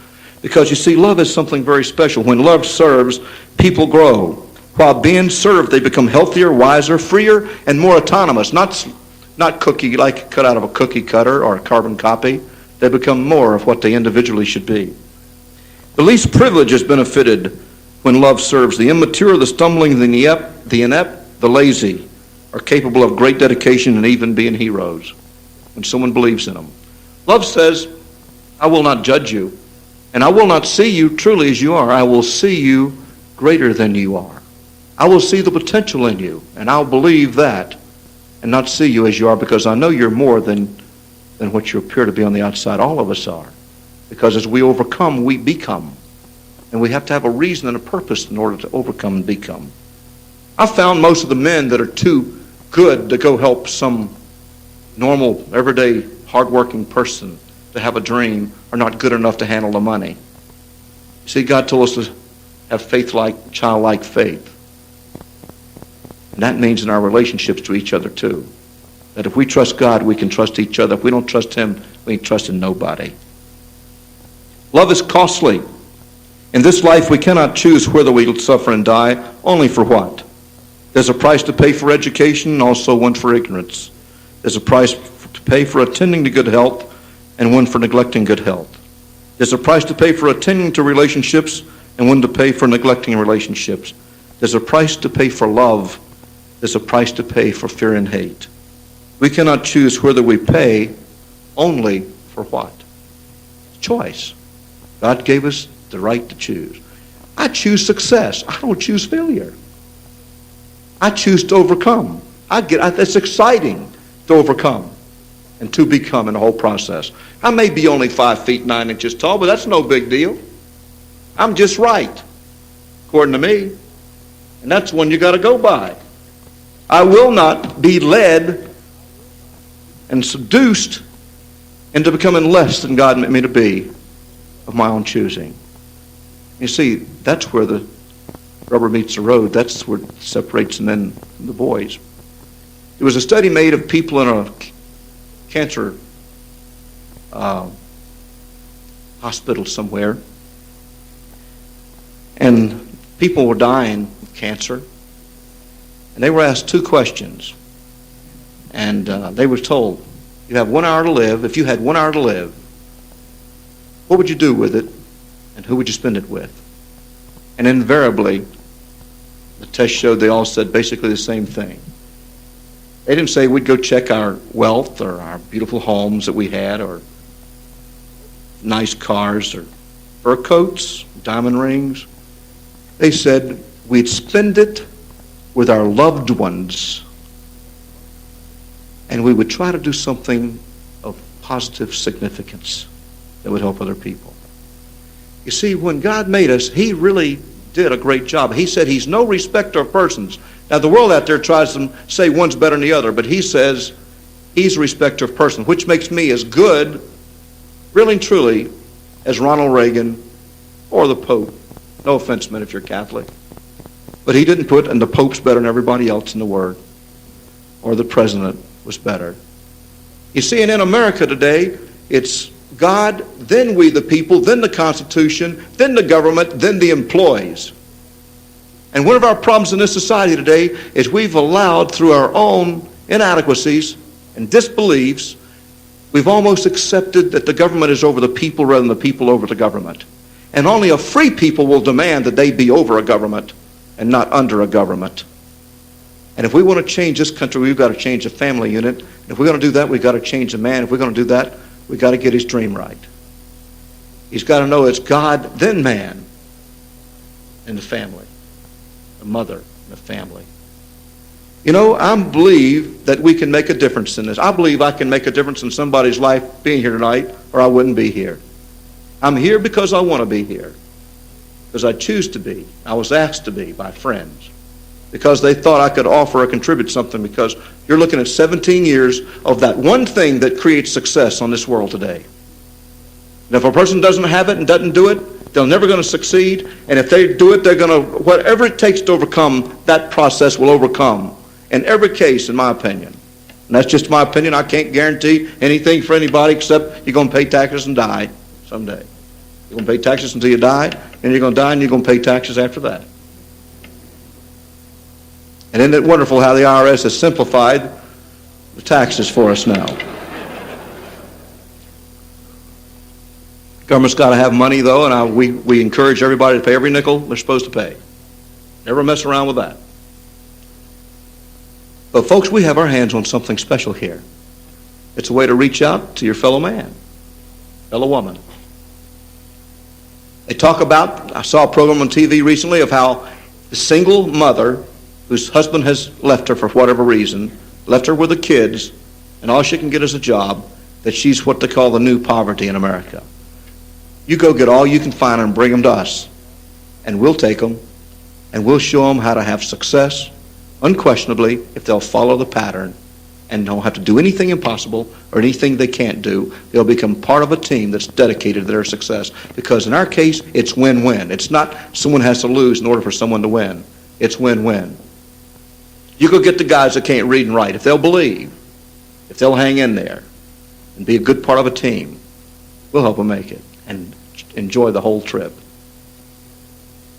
Because you see, love is something very special. When love serves, people grow. While being served, they become healthier, wiser, freer, and more autonomous. Not cookie, like cut out of a cookie cutter or a carbon copy. they become more of what they individually should be. The least privileged is benefited when love serves. The immature, the stumbling, the inept, the lazy are capable of great dedication and even being heroes when someone believes in them. Love says, I will not judge you, and I will not see you truly as you are. I will see you greater than you are. I will see the potential in you, and I'll believe that and not see you as you are, because I know you're more than what you appear to be on the outside. All of us are. Because as we overcome, we become. And we have to have a reason and a purpose in order to overcome and become. I've found most of the men that are too good to go help some normal, everyday, hardworking person to have a dream are not good enough to handle the money. See, God told us to have faith-like, childlike faith. And that means in our relationships to each other too. That if we trust God, we can trust each other. If we don't trust Him, we ain't trusting nobody. Love is costly. In this life, we cannot choose whether we'll suffer and die, only for what? There's a price to pay for education and also one for ignorance. There's a price to pay for attending to good health and one for neglecting good health. There's a price to pay for attending to relationships and one to pay for neglecting relationships. There's a price to pay for love. There's a price to pay for fear and hate. We cannot choose whether we pay, only for what? Choice. God gave us the right to choose. I choose success. I don't choose failure. I choose to overcome. It's exciting to overcome and to become in the whole process. I may be only 5 feet 9 inches tall, but that's no big deal. I'm just right, according to me. And that's one you got to go by. I will not be led and seduced into becoming less than God meant me to be of my own choosing. You see, that's where the rubber meets the road. That's where it separates the men from the boys. There was a study made of people in a cancer hospital somewhere, and people were dying of cancer, and they were asked 2 questions, and they were told, you have 1 hour to live. If you had 1 hour to live, what would you do with it, and who would you spend it with? And invariably, the test showed they all said basically the same thing. They didn't say we'd go check our wealth or our beautiful homes that we had or nice cars or fur coats, diamond rings. They said we'd spend it with our loved ones, and we would try to do something of positive significance that would help other people. You see, when God made us, He really did a great job. He said He's no respecter of persons. Now, the world out there tries to say one's better than the other, but He says He's a respecter of persons, which makes me as good, really and truly, as Ronald Reagan or the Pope. No offense, men, if you're Catholic. But He didn't put, and the Pope's better than everybody else in the Word, or the President was better. You see, and in America today, it's God, then we the people, then the Constitution, then the government, then the employees. And one of our problems in this society today is we've allowed, through our own inadequacies and disbeliefs, we've almost accepted that the government is over the people rather than the people over the government. And only a free people will demand that they be over a government and not under a government. And if we want to change this country, we've got to change the family unit. And if we're going to do that, we've got to change the man. If we're going to do that, we've got to get his dream right. He's got to know it's God, then man, and the family, the mother, and the family. You know, I believe that we can make a difference in this. I believe I can make a difference in somebody's life being here tonight, or I wouldn't be here. I'm here because I want to be here, because I choose to be. I was asked to be by friends, because they thought I could offer or contribute something, because you're looking at 17 years of that one thing that creates success on this world today. And if a person doesn't have it and doesn't do it, they're never going to succeed. And if they do it, they're going to, whatever it takes to overcome, that process will overcome. In every case, in my opinion. And that's just my opinion. I can't guarantee anything for anybody except you're going to pay taxes and die someday. You're going to pay taxes until you die, and you're going to die, and you're going to pay taxes after that. And isn't it wonderful how the IRS has simplified the taxes for us now? Government's got to have money, though, and we encourage everybody to pay every nickel they're supposed to pay. Never mess around with that. But folks, we have our hands on something special here. It's a way to reach out to your fellow man, fellow woman. They talk about, I saw a program on TV recently of how the single mother whose husband has left her for whatever reason, left her with the kids, and all she can get is a job, that she's what they call the new poverty in America. You go get all you can find and bring them to us, and we'll take them, and we'll show them how to have success, unquestionably, if they'll follow the pattern and don't have to do anything impossible or anything they can't do. They'll become part of a team that's dedicated to their success. Because in our case, it's win-win. It's not someone has to lose in order for someone to win. It's win-win. You go get the guys that can't read and write. If they'll believe, if they'll hang in there and be a good part of a team, we'll help them make it and enjoy the whole trip.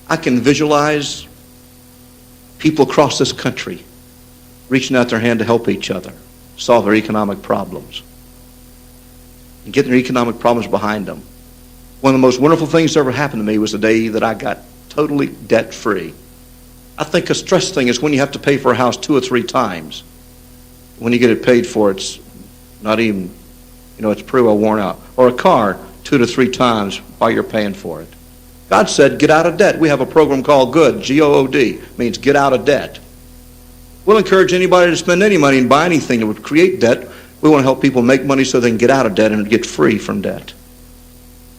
I can visualize people across this country reaching out their hand to help each other solve their economic problems and getting their economic problems behind them. One of the most wonderful things that ever happened to me was the day that I got totally debt-free. I think a stress thing is when you have to pay for a house 2 or 3 times. When you get it paid for, it's not even, it's pretty well worn out. Or a car 2 to 3 times while you're paying for it. God said, get out of debt. We have a program called GOOD, G-O-O-D, means get out of debt. We'll encourage anybody to spend any money and buy anything that would create debt. We want to help people make money so they can get out of debt and get free from debt.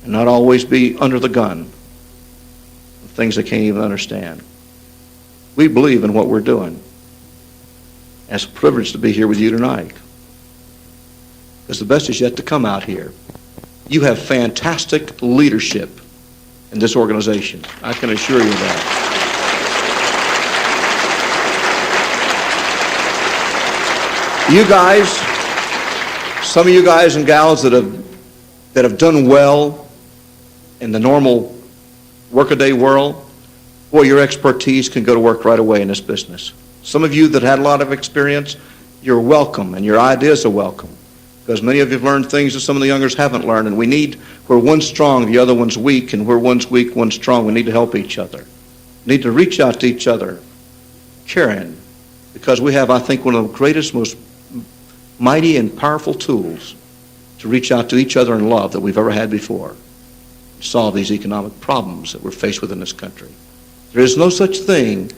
And not always be under the gun of things they can't even understand. We believe in what we're doing. It's a privilege to be here with you tonight. Because the best is yet to come out here. You have fantastic leadership in this organization. I can assure you that. You guys, some of you guys and gals that have done well in the normal workaday world, boy, your expertise can go to work right away in this business. Some of you that had a lot of experience, you're welcome, and your ideas are welcome. Because many of you have learned things that some of the youngers haven't learned, and where one's strong, the other one's weak, and where one's weak, one's strong. We need to help each other. We need to reach out to each other, caring, because we have, I think, one of the greatest, most mighty and powerful tools to reach out to each other in love that we've ever had before. Solve these economic problems that we're faced with in this country. There is no such thing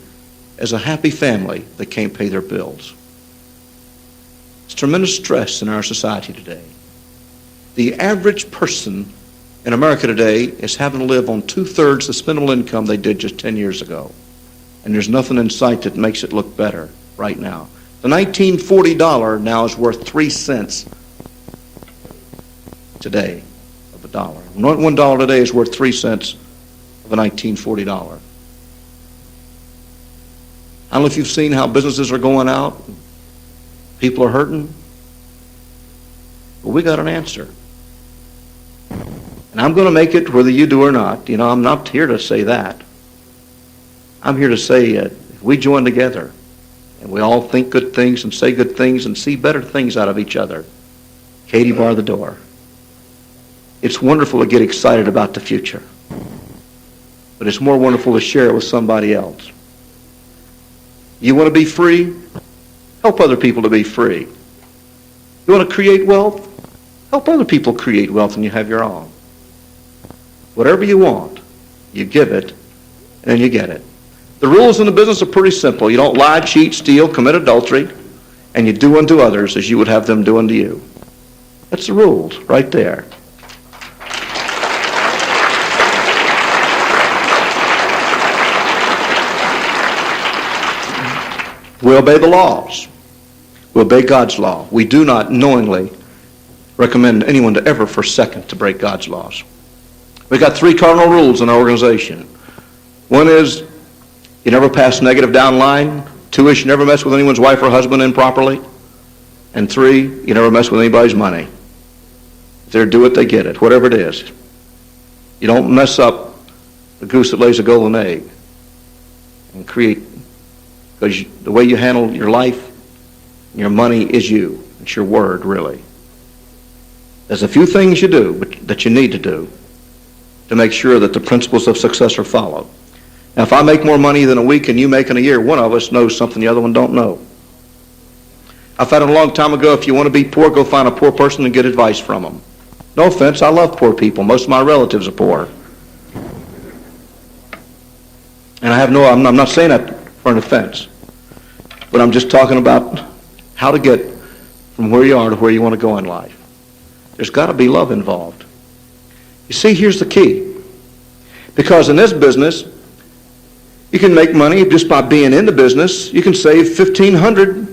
as a happy family that can't pay their bills. It's tremendous stress in our society today. The average person in America today is having to live on 2/3 the spendable income they did just 10 years ago. And there's nothing in sight that makes it look better right now. The $1940 now is worth 3 cents today of a dollar. $1 today is worth 3 cents of a $1940. I don't know if you've seen how businesses are going out. People are hurting. But we got an answer. And I'm going to make it whether you do or not. I'm not here to say that. I'm here to say if we join together and we all think good things and say good things and see better things out of each other, Katie, bar the door. It's wonderful to get excited about the future. But it's more wonderful to share it with somebody else. You want to be free? Help other people to be free. You want to create wealth? Help other people create wealth and you have your own. Whatever you want, you give it, and then you get it. The rules in the business are pretty simple. You don't lie, cheat, steal, commit adultery, and you do unto others as you would have them do unto you. That's the rules right there. We obey the laws. We obey God's law. We do not knowingly recommend anyone to ever for a second to break God's laws. We've got 3 cardinal rules in our organization. One is you never pass negative down line. 2 is you never mess with anyone's wife or husband improperly. And 3, you never mess with anybody's money. If they do it, they get it, whatever it is. You don't mess up the goose that lays a golden egg and create, because the way you handle your life, your money is you. It's your word, really. There's a few things you do that you need to do, to make sure that the principles of success are followed. Now, if I make more money than a week and you make in a year, one of us knows something the other one don't know. I found a long time ago, if you want to be poor, go find a poor person and get advice from them. No offense, I love poor people. Most of my relatives are poor. And I'm not saying that for an offense, but I'm just talking about how to get from where you are to where you want to go in life. There's got to be love involved. You see, here's the key. Because in this business, you can make money just by being in the business. You can save $1,500,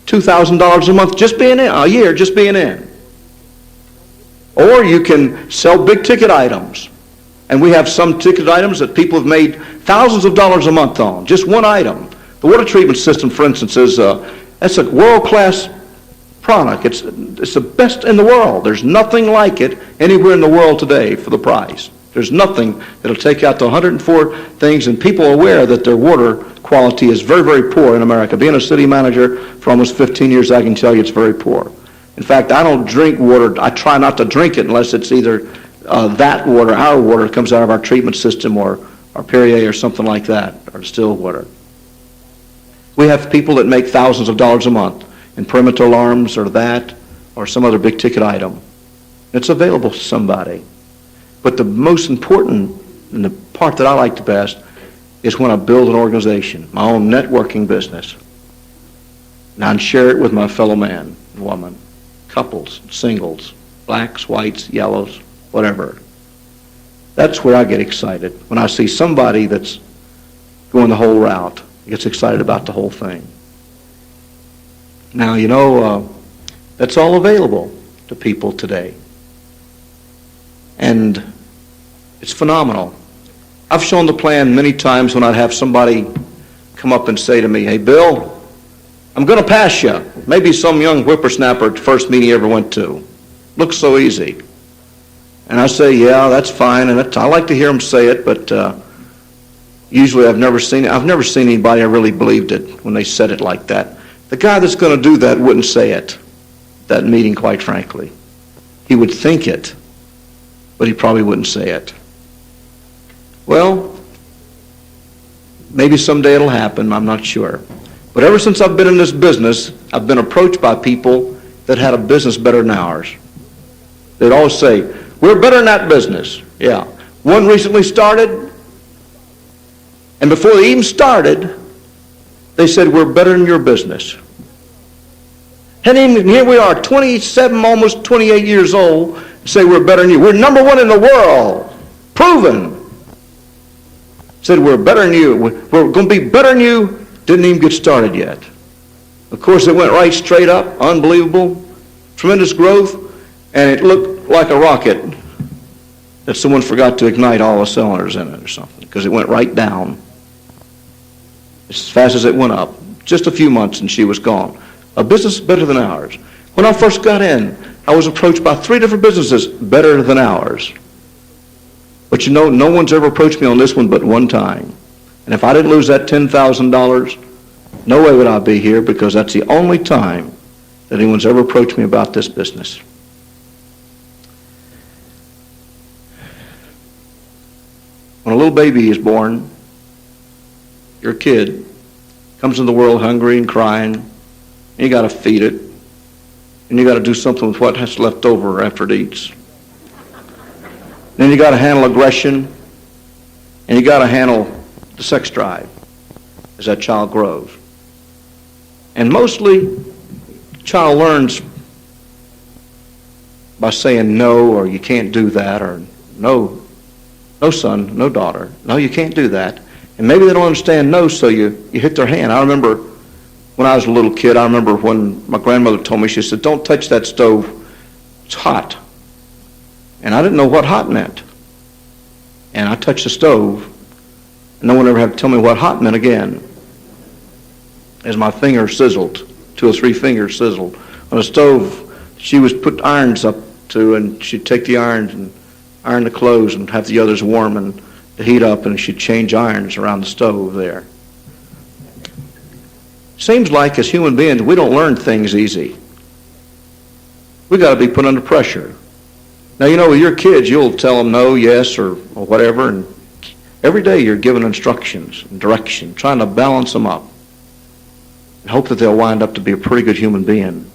$2,000 a month just being in, a year just being in. Or you can sell big ticket items. And we have some ticket items that people have made thousands of dollars a month on, just one item. The water treatment system, for instance, that's a world-class product. It's the best in the world. There's nothing like it anywhere in the world today for the price. There's nothing that'll take out the 104 things, and people are aware that their water quality is very, very poor in America. Being a city manager for almost 15 years, I can tell you it's very poor. In fact, I don't drink water. I try not to drink it unless it's either that water, our water, comes out of our treatment system or Perrier or something like that, or distilled water. We have people that make thousands of dollars a month in perimeter alarms or that or some other big ticket item. It's available to somebody. But the most important, and the part that I like the best, is when I build an organization, my own networking business, and I share it with my fellow man and woman, couples, singles, blacks, whites, yellows, whatever. That's where I get excited, when I see somebody that's going the whole route, gets excited about the whole thing. Now, that's all available to people today. And it's phenomenal. I've shown the plan many times when I'd have somebody come up and say to me, "Hey, Bill, I'm going to pass you." Maybe some young whippersnapper at the first meeting he ever went to. Looks so easy. And I say, "Yeah, that's fine." And I like to hear them say it, but usually I've never seen anybody that really believed it when they said it like that. The guy that's going to do that wouldn't say it, that meeting, quite frankly. He would think it, but he probably wouldn't say it. Well, maybe someday it'll happen, I'm not sure. But ever since I've been in this business, I've been approached by people that had a business better than ours. They'd always say, "We're better in that business." Yeah. One recently started, and before they even started, they said, "We're better in your business." And here we are, 27, almost 28 years old, say we're better than you. We're number one in the world. Proven. Said we're better than you. We're going to be better than you. Didn't even get started yet. Of course, it went right straight up. Unbelievable. Tremendous growth. And it looked like a rocket that someone forgot to ignite all the cylinders in it or something, because it went right down as fast as it went up. Just a few months and she was gone. A business better than ours. When I first got in, I was approached by 3 different businesses better than ours. But no one's ever approached me on this one but one time. And if I didn't lose that $10,000, no way would I be here, because that's the only time that anyone's ever approached me about this business. When a little baby is born, your kid comes in the world hungry and crying, and you got to feed it, and you got to do something with what has left over after it eats. Then you got to handle aggression, and you got to handle the sex drive as that child grows. And mostly, the child learns by saying no, or you can't do that, or no son, no daughter, no, you can't do that. And maybe they don't understand no, so you hit their hand. I remember when I was a little kid, I remember when my grandmother told me, she said, "Don't touch that stove, it's hot." And I didn't know what hot meant. And I touched the stove, and no one ever had to tell me what hot meant again. As my finger sizzled, 2 or 3 fingers sizzled. On the stove, she was put irons up to, and she'd take the irons and iron the clothes and have the others warm and the heat up, and she'd change irons around the stove there. Seems like as human beings, we don't learn things easy. We got to be put under pressure. Now, with your kids, you'll tell them no, yes, or whatever, and every day you're giving instructions and direction, trying to balance them up, and hope that they'll wind up to be a pretty good human being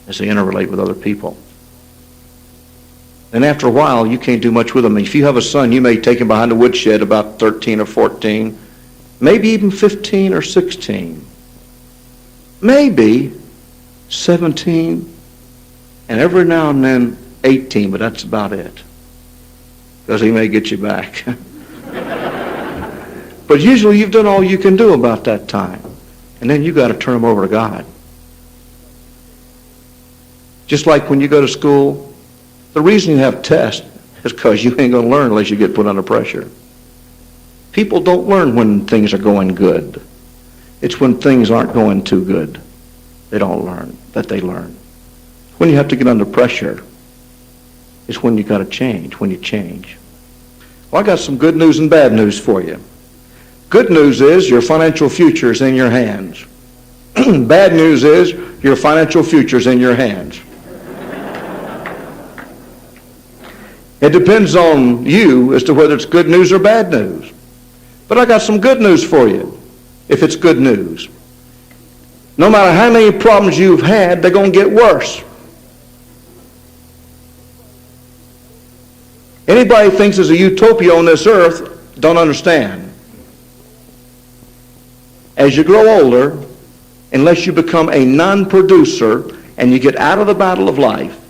as they interrelate with other people. And after a while, you can't do much with them. If you have a son, you may take him behind the woodshed about 13 or 14, maybe even 15 or 16, maybe 17, and every now and then 18, but that's about it, because he may get you back. But usually you've done all you can do about that time, and then you got to turn them over to God. Just like when you go to school, the reason you have tests is because you ain't going to learn unless you get put under pressure. People don't learn when things are going good. It's when things aren't going too good they don't learn, that they learn. When you have to get under pressure is when you got to change, when you change. Well, I got some good news and bad news for you. Good news is your financial future is in your hands. Bad news is your financial future is in your hands. It depends on you as to whether it's good news or bad news. But I got some good news for you, if it's good news. No matter how many problems you've had, they're going to get worse. Anybody who thinks there's a utopia on this earth don't understand. As you grow older, unless you become a non-producer and you get out of the battle of life,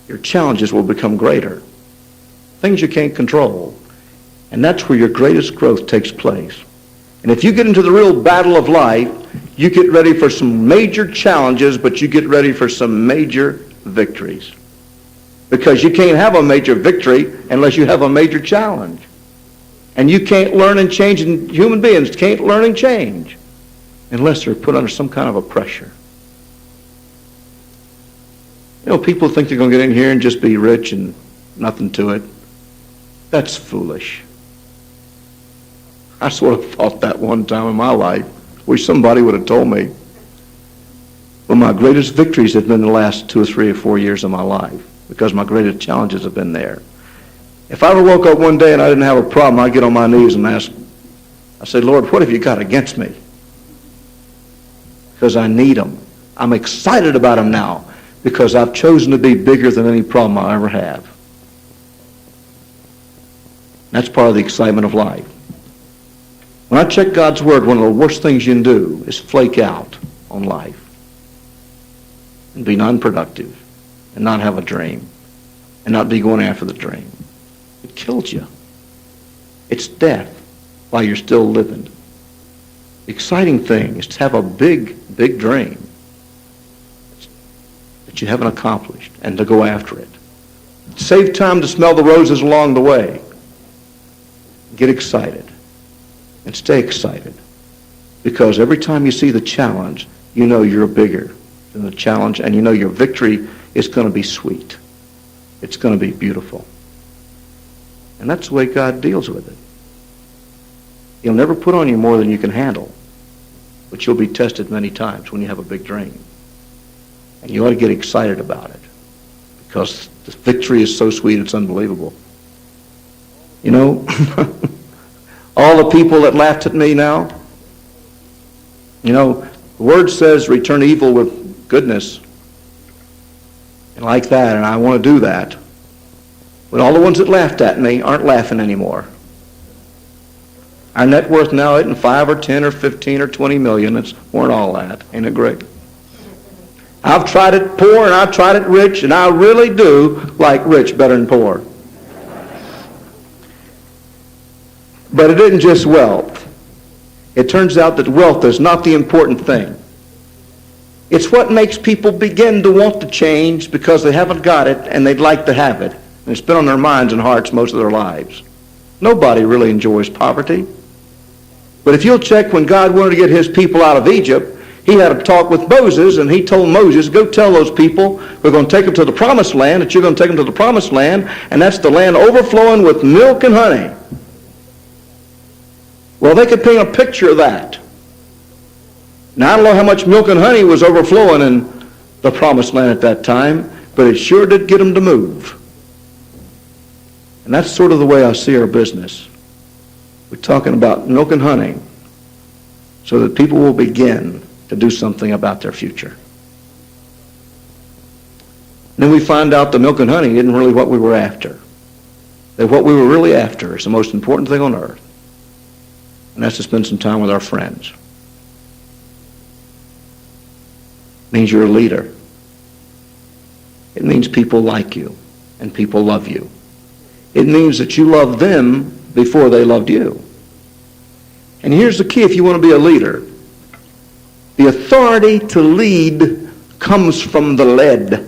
your challenges will become greater. Things you can't control. And that's where your greatest growth takes place. And if you get into the real battle of life, you get ready for some major challenges, but you get ready for some major victories. Because you can't have a major victory unless you have a major challenge. And you can't learn and change, and human beings can't learn and change unless they're put under some kind of a pressure. People think they're going to get in here and just be rich and nothing to it. That's foolish. I sort of thought that one time in my life. Wish somebody would have told me. But my greatest victories have been the last 2 or 3 or 4 years of my life, because my greatest challenges have been there. If I ever woke up one day and I didn't have a problem, I'd get on my knees and ask, I say, Lord, what have you got against me? Because I need them. I'm excited about them now, because I've chosen to be bigger than any problem I'll ever have. That's part of the excitement of life. When I check God's Word, one of the worst things you can do is flake out on life and be non-productive and not have a dream and not be going after the dream. It kills you. It's death while you're still living. The exciting thing is to have a big, big dream that you haven't accomplished and to go after it. Save time to smell the roses along the way. Get excited and stay excited, because every time you see the challenge, you know you're bigger than the challenge, and you know your victory is going to be sweet. It's going to be beautiful. And that's the way God deals with it. He'll never put on you more than you can handle, but you'll be tested many times when you have a big dream. And you ought to get excited about it, because the victory is so sweet, it's unbelievable. All the people that laughed at me now, the Word says return evil with goodness, and like that, and I want to do that. But all the ones that laughed at me aren't laughing anymore. Our net worth now isn't 5 or 10 or 15 or 20 million. It's more than all that. Ain't it great? I've tried it poor and I've tried it rich, and I really do like rich better than poor. But it isn't just wealth. It turns out that wealth is not the important thing. It's what makes people begin to want to change because they haven't got it and they'd like to have it. And it's been on their minds and hearts most of their lives. Nobody really enjoys poverty. But if you'll check, when God wanted to get his people out of Egypt, he had a talk with Moses, and he told Moses, go tell those people we're going to take them to the promised land, that you're going to take them to the promised land, and that's the land overflowing with milk and honey. Well, they could paint a picture of that. Now, I don't know how much milk and honey was overflowing in the promised land at that time, but it sure did get them to move. And that's sort of the way I see our business. We're talking about milk and honey so that people will begin to do something about their future. And then we find out the milk and honey isn't really what we were after. That what we were really after is the most important thing on earth. And that's to spend some time with our friends. It means you're a leader. It means people like you and people love you. It means that you love them before they loved you. And here's the key if you want to be a leader. The authority to lead comes from the led.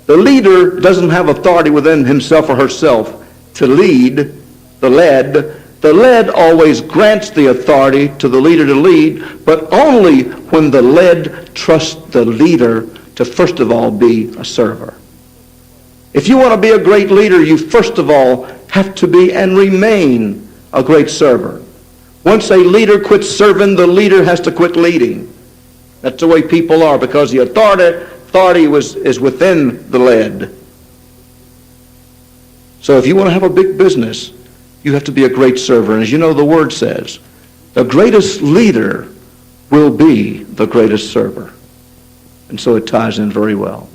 The leader doesn't have authority within himself or herself to lead. The led always grants the authority to the leader to lead, but only when the led trusts the leader to first of all be a server. If you want to be a great leader, you first of all have to be and remain a great server. Once a leader quits serving, the leader has to quit leading. That's the way people are, because the authority is within the led. So if you want to have a big business, you have to be a great server. And as you know, the Word says, the greatest leader will be the greatest server. And so it ties in very well.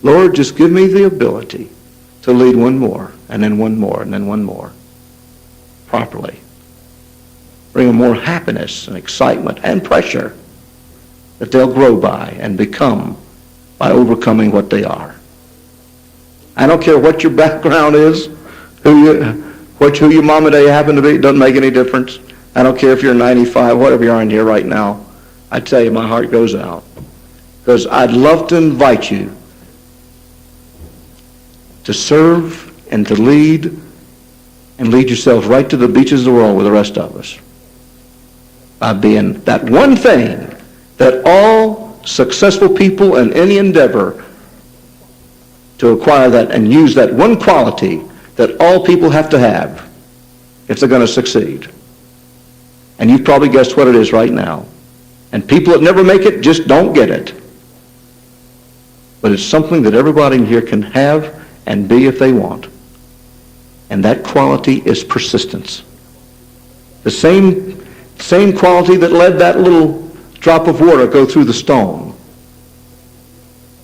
Lord, just give me the ability to lead one more, and then one more, and then one more, properly. Bring them more happiness and excitement and pressure that they'll grow by and become by overcoming what they are. I don't care what your background is, who your mom and dad happen to be, it doesn't make any difference. I don't care if you're 95, whatever you are in here right now. I tell you, my heart goes out. Because I'd love to invite you to serve and to lead and lead yourselves right to the beaches of the world with the rest of us. By being that one thing that all successful people in any endeavor to acquire that and use that one quality that all people have to have if they're going to succeed. And you've probably guessed what it is right now. And people that never make it just don't get it. But it's something that everybody in here can have and be if they want. And that quality is persistence. The same quality that led that little drop of water go through the stone.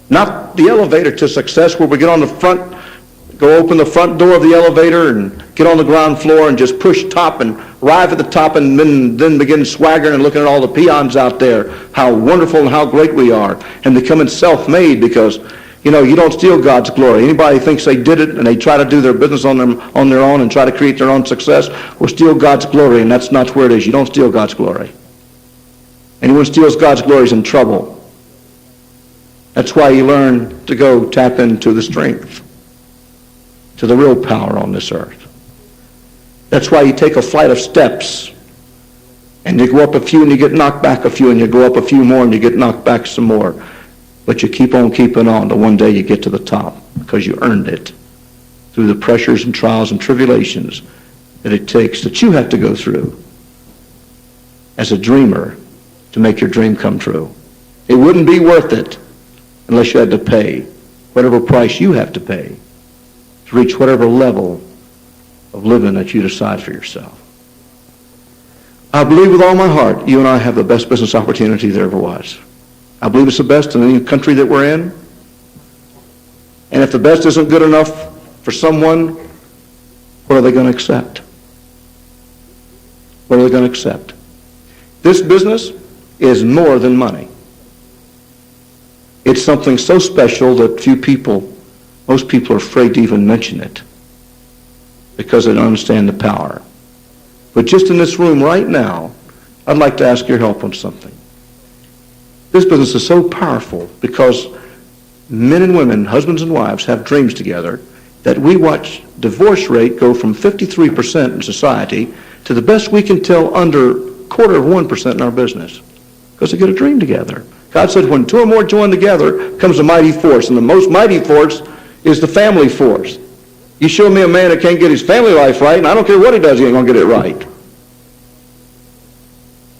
Not the elevator to success where we get on the front, go open the front door of the elevator and get on the ground floor and just push top and arrive at the top and then begin swaggering and looking at all the peons out there, how wonderful and how great we are, and becoming self-made because, you know, you don't steal God's glory. Anybody thinks they did it and they try to do their business on their own and try to create their own success will steal God's glory, and that's not where it is. You don't steal God's glory. Anyone steals God's glory is in trouble. That's why you learn to go tap into the strength, to the real power on this earth. That's why you take a flight of steps and you go up a few and you get knocked back a few and you go up a few more and you get knocked back some more. But you keep on keeping on till one day you get to the top because you earned it through the pressures and trials and tribulations that it takes, that you have to go through as a dreamer to make your dream come true. It wouldn't be worth it unless you had to pay whatever price you have to pay to reach whatever level of living that you decide for yourself. I believe with all my heart you and I have the best business opportunity there ever was. I believe it's the best in any country that we're in. And if the best isn't good enough for someone, what are they going to accept? What are they going to accept? This business is more than money. It's something so special that most people are afraid to even mention it because they don't understand the power. But just in this room right now, I'd like to ask your help on something. This business is so powerful because men and women, husbands and wives, have dreams together that we watch divorce rate go from 53% in society to the best we can tell under 0.25% in our business because they get a dream together. God said when two or more join together comes a mighty force, and the most mighty force is the family force. You show me a man that can't get his family life right, and I don't care what he does, he ain't going to get it right.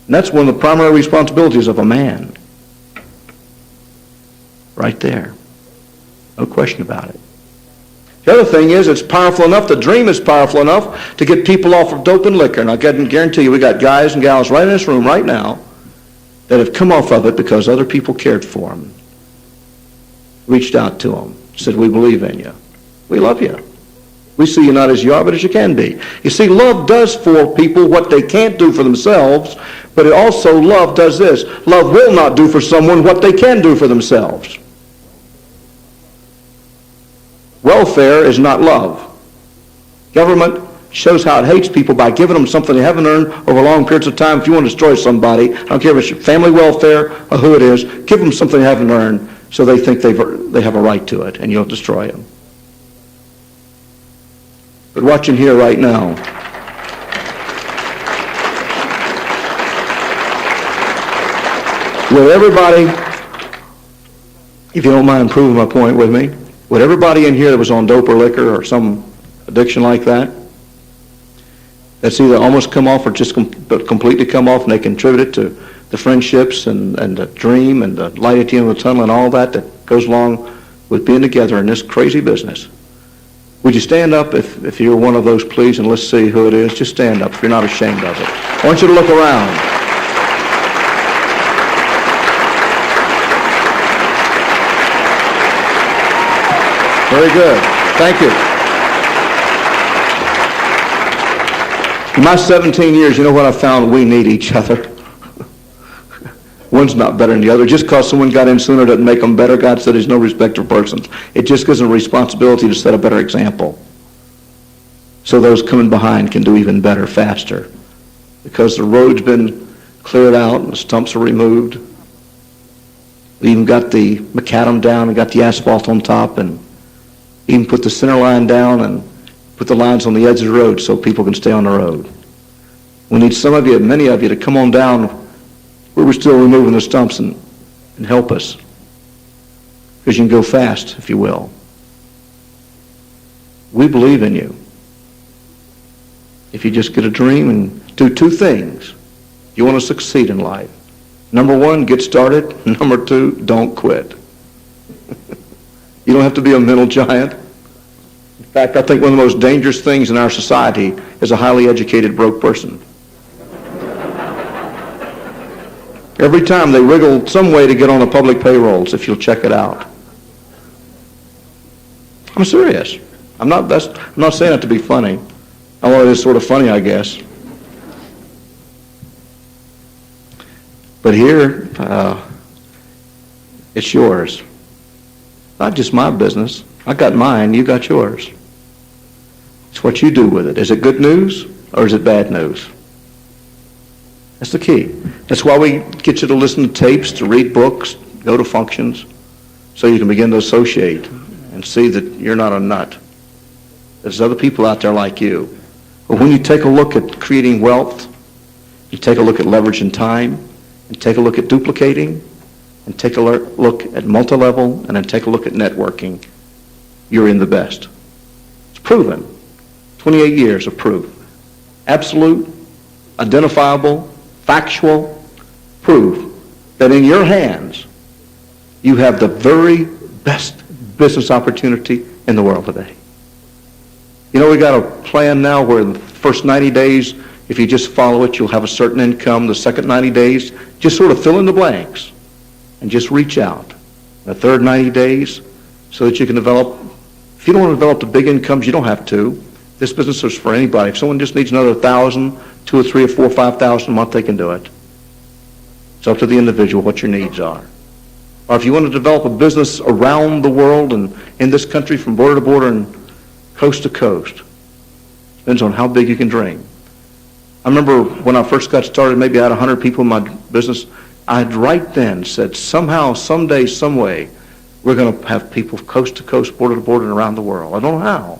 And that's one of the primary responsibilities of a man. right there. No question about it. The other thing is, it's powerful enough, the dream is powerful enough to get people off of dope and liquor. And I can guarantee you, we got guys and gals right in this room right now that have come off of it because other people cared for them, reached out to them, said, we believe in you. We love you. We see you not as you are, but as you can be. You see, love does for people what they can't do for themselves, but it also, love does this. Love will not do for someone what they can do for themselves. Welfare is not love. Government shows how it hates people by giving them something they haven't earned over long periods of time. If you want to destroy somebody, I don't care if it's family welfare or who it is, give them something they haven't earned so they think they have a right to it, and you'll destroy them. But watching here right now, would everybody, if you don't mind proving my point with me, would everybody in here that was on dope or liquor or some addiction like that, that's either almost come off or just completely come off, and they contribute it to the friendships and the dream and the light at the end of the tunnel and all that goes along with being together in this crazy business? Would you stand up if you're one of those, please, and let's see who it is. Just stand up if you're not ashamed of it. I want you to look around. Very good. Thank you. In my 17 years, you know what I found? We need each other. One's not better than the other. Just because someone got in sooner doesn't make them better. God said there's no respect of persons. It just gives them a responsibility to set a better example, so those coming behind can do even better, faster. Because the road's been cleared out and the stumps are removed. We even got the macadam down and got the asphalt on top, and even put the center line down and put the lines on the edge of the road so people can stay on the road. We need some of you, many of you, to come on down where we're still removing the stumps and help us. Because you can go fast, if you will. We believe in you. If you just get a dream and do two things, you want to succeed in life. Number one, get started. Number two, don't quit. You don't have to be a mental giant. In fact, I think one of the most dangerous things in our society is a highly educated broke person. Every time they wriggle some way to get on the public payrolls, if you'll check it out. I'm serious. I'm not saying it to be funny, although it is sort of funny, I guess. But here, it's yours. Not just my business. I got mine, you got yours. It's what you do with it. Is it good news or is it bad news? That's the key. That's why we get you to listen to tapes, to read books, go to functions, so you can begin to associate and see that you're not a nut. There's other people out there like you. But when you take a look at creating wealth, you take a look at leveraging time, and take a look at duplicating, and take a look at multi-level, and then take a look at networking, you're in the best. It's proven. 28 years of proof. Absolute, identifiable, factual proof that in your hands you have the very best business opportunity in the world today. You know, we got a plan now where the first 90 days, if you just follow it, you'll have a certain income. The second 90 days, just sort of fill in the blanks and just reach out. The third 90 days, so that you can develop. If you don't want to develop the big incomes, you don't have to. This business is for anybody. If someone just needs another 1,000, 2 or 3 or 4 or 5,000 a month, they can do it. It's up to the individual what your needs are. Or if you want to develop a business around the world and in this country from border to border and coast to coast, depends on how big you can dream. I remember when I first got started, maybe I had 100 people in my business. I had right then said, somehow, someday, some way, we're going to have people coast to coast, border to border, and around the world. I don't know how.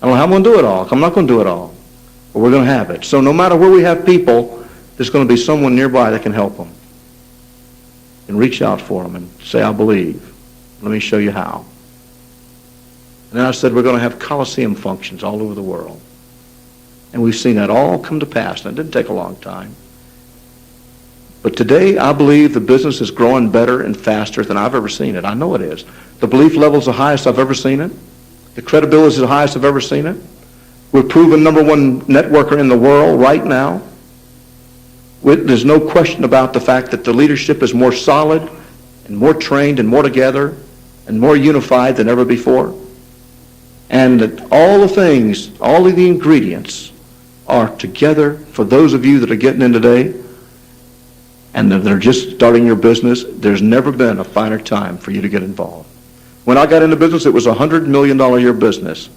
I don't know how I'm going to do it all. I'm not going to do it all. But we're going to have it. So no matter where we have people, there's going to be someone nearby that can help them. And reach out for them and say, I believe. Let me show you how. And then I said, we're going to have Coliseum functions all over the world. And we've seen that all come to pass. And it didn't take a long time. But today, I believe the business is growing better and faster than I've ever seen it. I know it is. The belief level is the highest I've ever seen it. The credibility is the highest I've ever seen it. We're proven number one networker in the world right now. There's no question about the fact that the leadership is more solid and more trained and more together and more unified than ever before. And that all the things, all of the ingredients are together for those of you that are getting in today and that are just starting your business. There's never been a finer time for you to get involved. When I got into business, it was a $100 million a year business.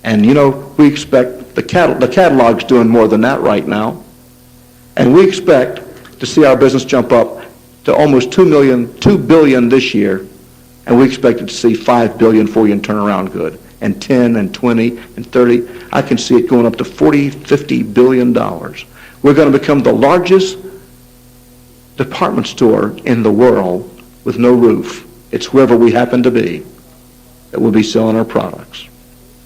And, you know, we expect the catalog's doing more than that right now. And we expect to see our business jump up to almost $2 billion this year. And we expect it to see $5 billion for you and turn around good. And 10 and 20 and 30. I can see it going up to $40, $50 billion. We're going to become the largest department store in the world with no roof. It's whoever we happen to be that will be selling our products.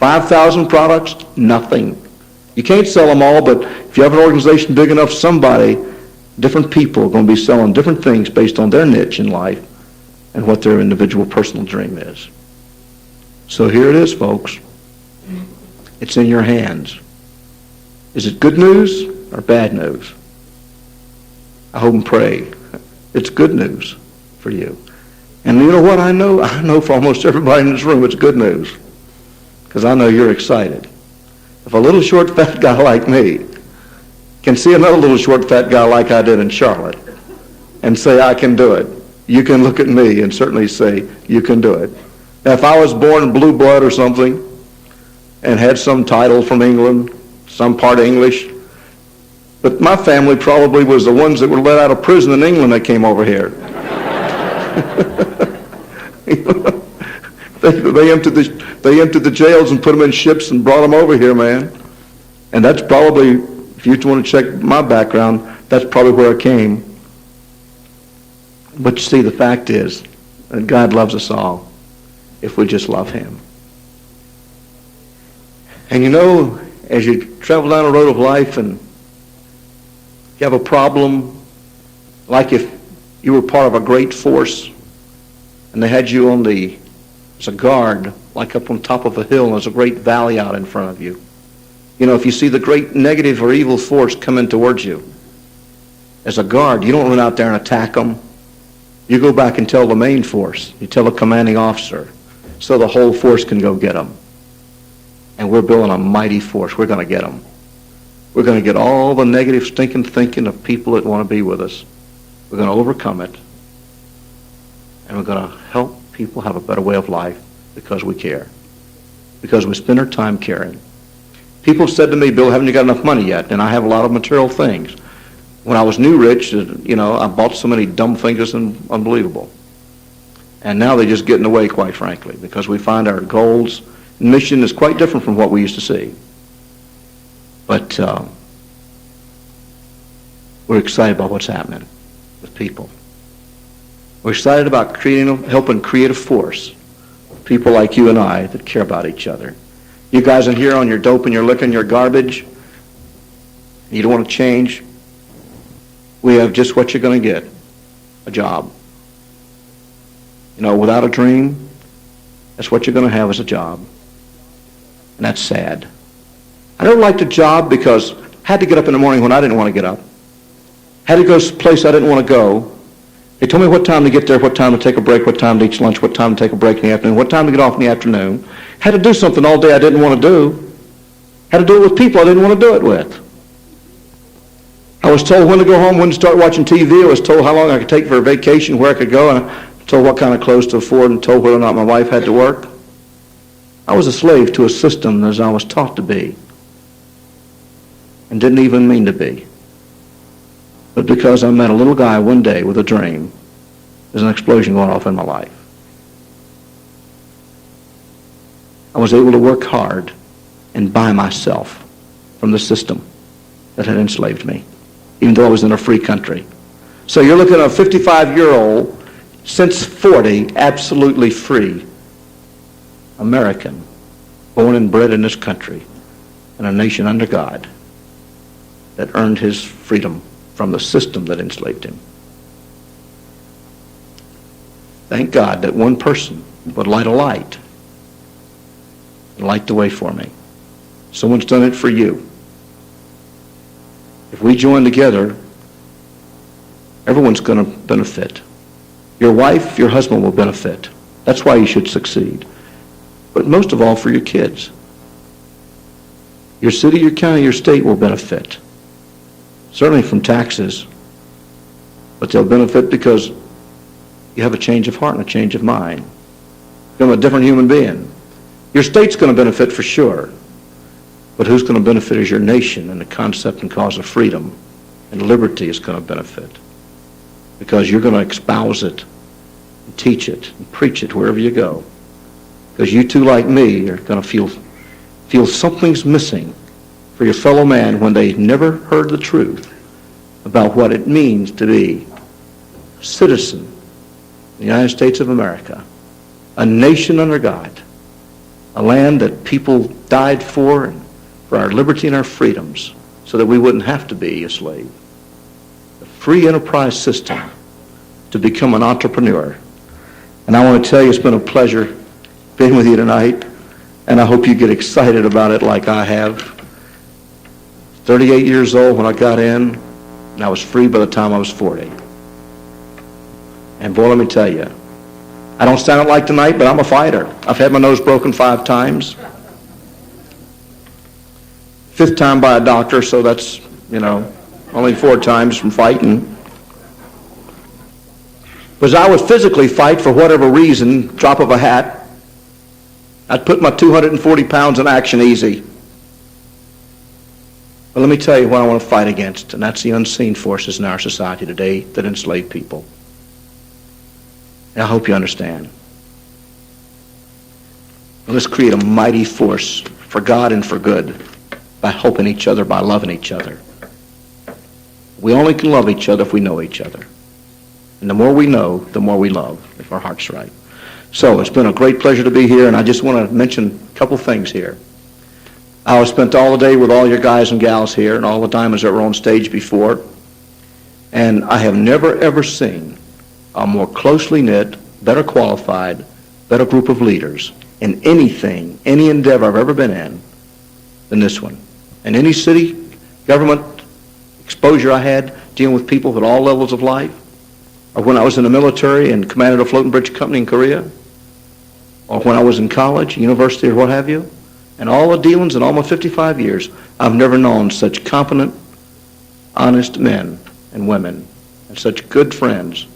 5,000 products, nothing. You can't sell them all, but if you have an organization big enough, different people are going to be selling different things based on their niche in life and what their individual personal dream is. So here it is, folks. It's in your hands. Is it good news or bad news? I hope and pray it's good news for you. And you know what I know? I know for almost everybody in this room it's good news, because I know you're excited. If a little short fat guy like me can see another little short fat guy like I did in Charlotte and say I can do it, you can look at me and certainly say you can do it. Now, if I was born in blue blood or something and had some title from England, some part English, but my family probably was the ones that were let out of prison in England that came over here. They emptied the jails and put them in ships and brought them over here, man. And that's probably, if you want to check my background, that's probably where I came. But you see, the fact is that God loves us all if we just love him. And you know, as you travel down the road of life and you have a problem, like if you were part of a great force and they had you as a guard, like up on top of a hill and there's a great valley out in front of you. You know, if you see the great negative or evil force coming towards you, as a guard, you don't run out there and attack them. You go back and tell the main force. You tell the commanding officer so the whole force can go get them. And we're building a mighty force. We're going to get them. We're going to get all the negative stinking thinking of people that want to be with us. We're going to overcome it. And we're going to help people have a better way of life because we care. Because we spend our time caring. People have said to me, Bill, haven't you got enough money yet? And I have a lot of material things. When I was new rich, you know, I bought so many dumb things and unbelievable. And now they just get in the way, quite frankly, because we find our goals and mission is quite different from what we used to see. But we're excited about what's happening with people. We're excited about helping create a force of people like you and I that care about each other. You guys in here on your dope and your liquor and your garbage, you don't want to change. We have just what you're going to get, a job. You know, without a dream, that's what you're going to have as a job. And that's sad. I don't like the job because I had to get up in the morning when I didn't want to get up. Had to go to a place I didn't want to go. They told me what time to get there, what time to take a break, what time to eat lunch, what time to take a break in the afternoon, what time to get off in the afternoon. Had to do something all day I didn't want to do. Had to do it with people I didn't want to do it with. I was told when to go home, when to start watching TV. I was told how long I could take for a vacation, where I could go, and I was told what kind of clothes to afford, and told whether or not my wife had to work. I was a slave to a system as I was taught to be, and didn't even mean to be. But because I met a little guy one day with a dream, there's an explosion going off in my life. I was able to work hard and buy myself from the system that had enslaved me, even though I was in a free country. So you're looking at a 55-year-old, since 40, absolutely free American, born and bred in this country, in a nation under God, that earned his freedom from the system that enslaved him. Thank God that one person would light a light and light the way for me. Someone's done it for you. If we join together, everyone's going to benefit. Your wife, your husband will benefit. That's why you should succeed. But most of all, for your kids. Your city, your county, your state will benefit. Certainly from taxes. But they'll benefit because you have a change of heart and a change of mind. Become a different human being. Your state's going to benefit for sure. But who's going to benefit is your nation, and the concept and cause of freedom and liberty is going to benefit. Because you're going to espouse it, and teach it, and preach it wherever you go. Because you too, like me, are going to feel something's missing for your fellow man when they never heard the truth about what it means to be a citizen of the United States of America, a nation under God, a land that people died for, and for our liberty and our freedoms, so that we wouldn't have to be a slave. A free enterprise system to become an entrepreneur. And I want to tell you, it's been a pleasure being with you tonight, and I hope you get excited about it like I have. 38 years old when I got in, and I was free by the time I was 40. And boy, let me tell you, I don't sound like tonight, but I'm a fighter. I've had my nose broken 5 times. 5th time by a doctor, so that's, only 4 times from fighting. Because I would physically fight for whatever reason, drop of a hat. I'd put my 240 pounds in action easy. But let me tell you what I want to fight against, and that's the unseen forces in our society today that enslave people. And I hope you understand. Well, let's create a mighty force for God and for good by helping each other, by loving each other. We only can love each other if we know each other. And the more we know, the more we love, if our heart's right. So it's been a great pleasure to be here, and I just want to mention a couple things here. I spent all the day with all your guys and gals here and all the diamonds that were on stage before, and I have never, ever seen a more closely knit, better qualified, better group of leaders in anything, any endeavor I've ever been in than this one. And any city government exposure I had dealing with people at all levels of life, or when I was in the military and commanded a floating bridge company in Korea, or when I was in college, university, or what have you, and all the dealings in all my 55 years, I've never known such competent, honest men and women, and such good friends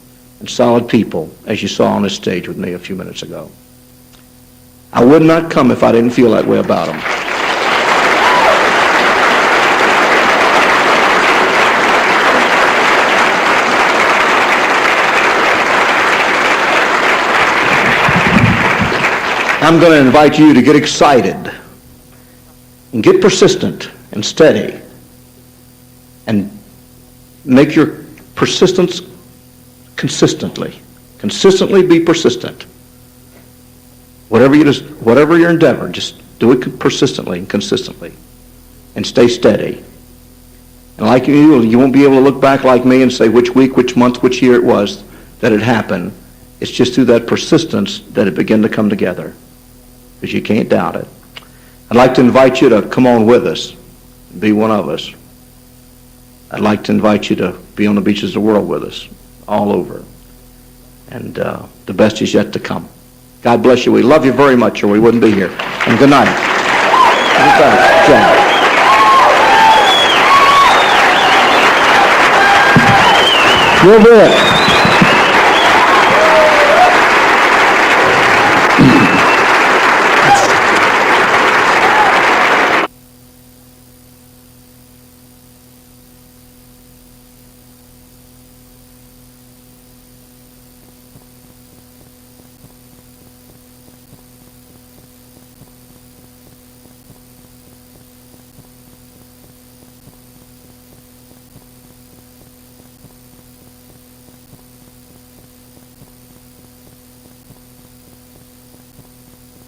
and solid people as you saw on this stage with me a few minutes ago. I would not come if I didn't feel that way about them. I'm going to invite you to get excited and get persistent and steady and make your persistence consistently. Consistently be persistent. Whatever your endeavor, just do it persistently and consistently and stay steady. And like you won't be able to look back like me and say which week, which month, which year it was that it happened. It's just through that persistence that it began to come together. Because you can't doubt it. I'd like to invite you to come on with us, be one of us. I'd like to invite you to be on the beaches of the world with us, all over. And the best is yet to come. God bless you. We love you very much, or we wouldn't be here. And good night. You'll do it.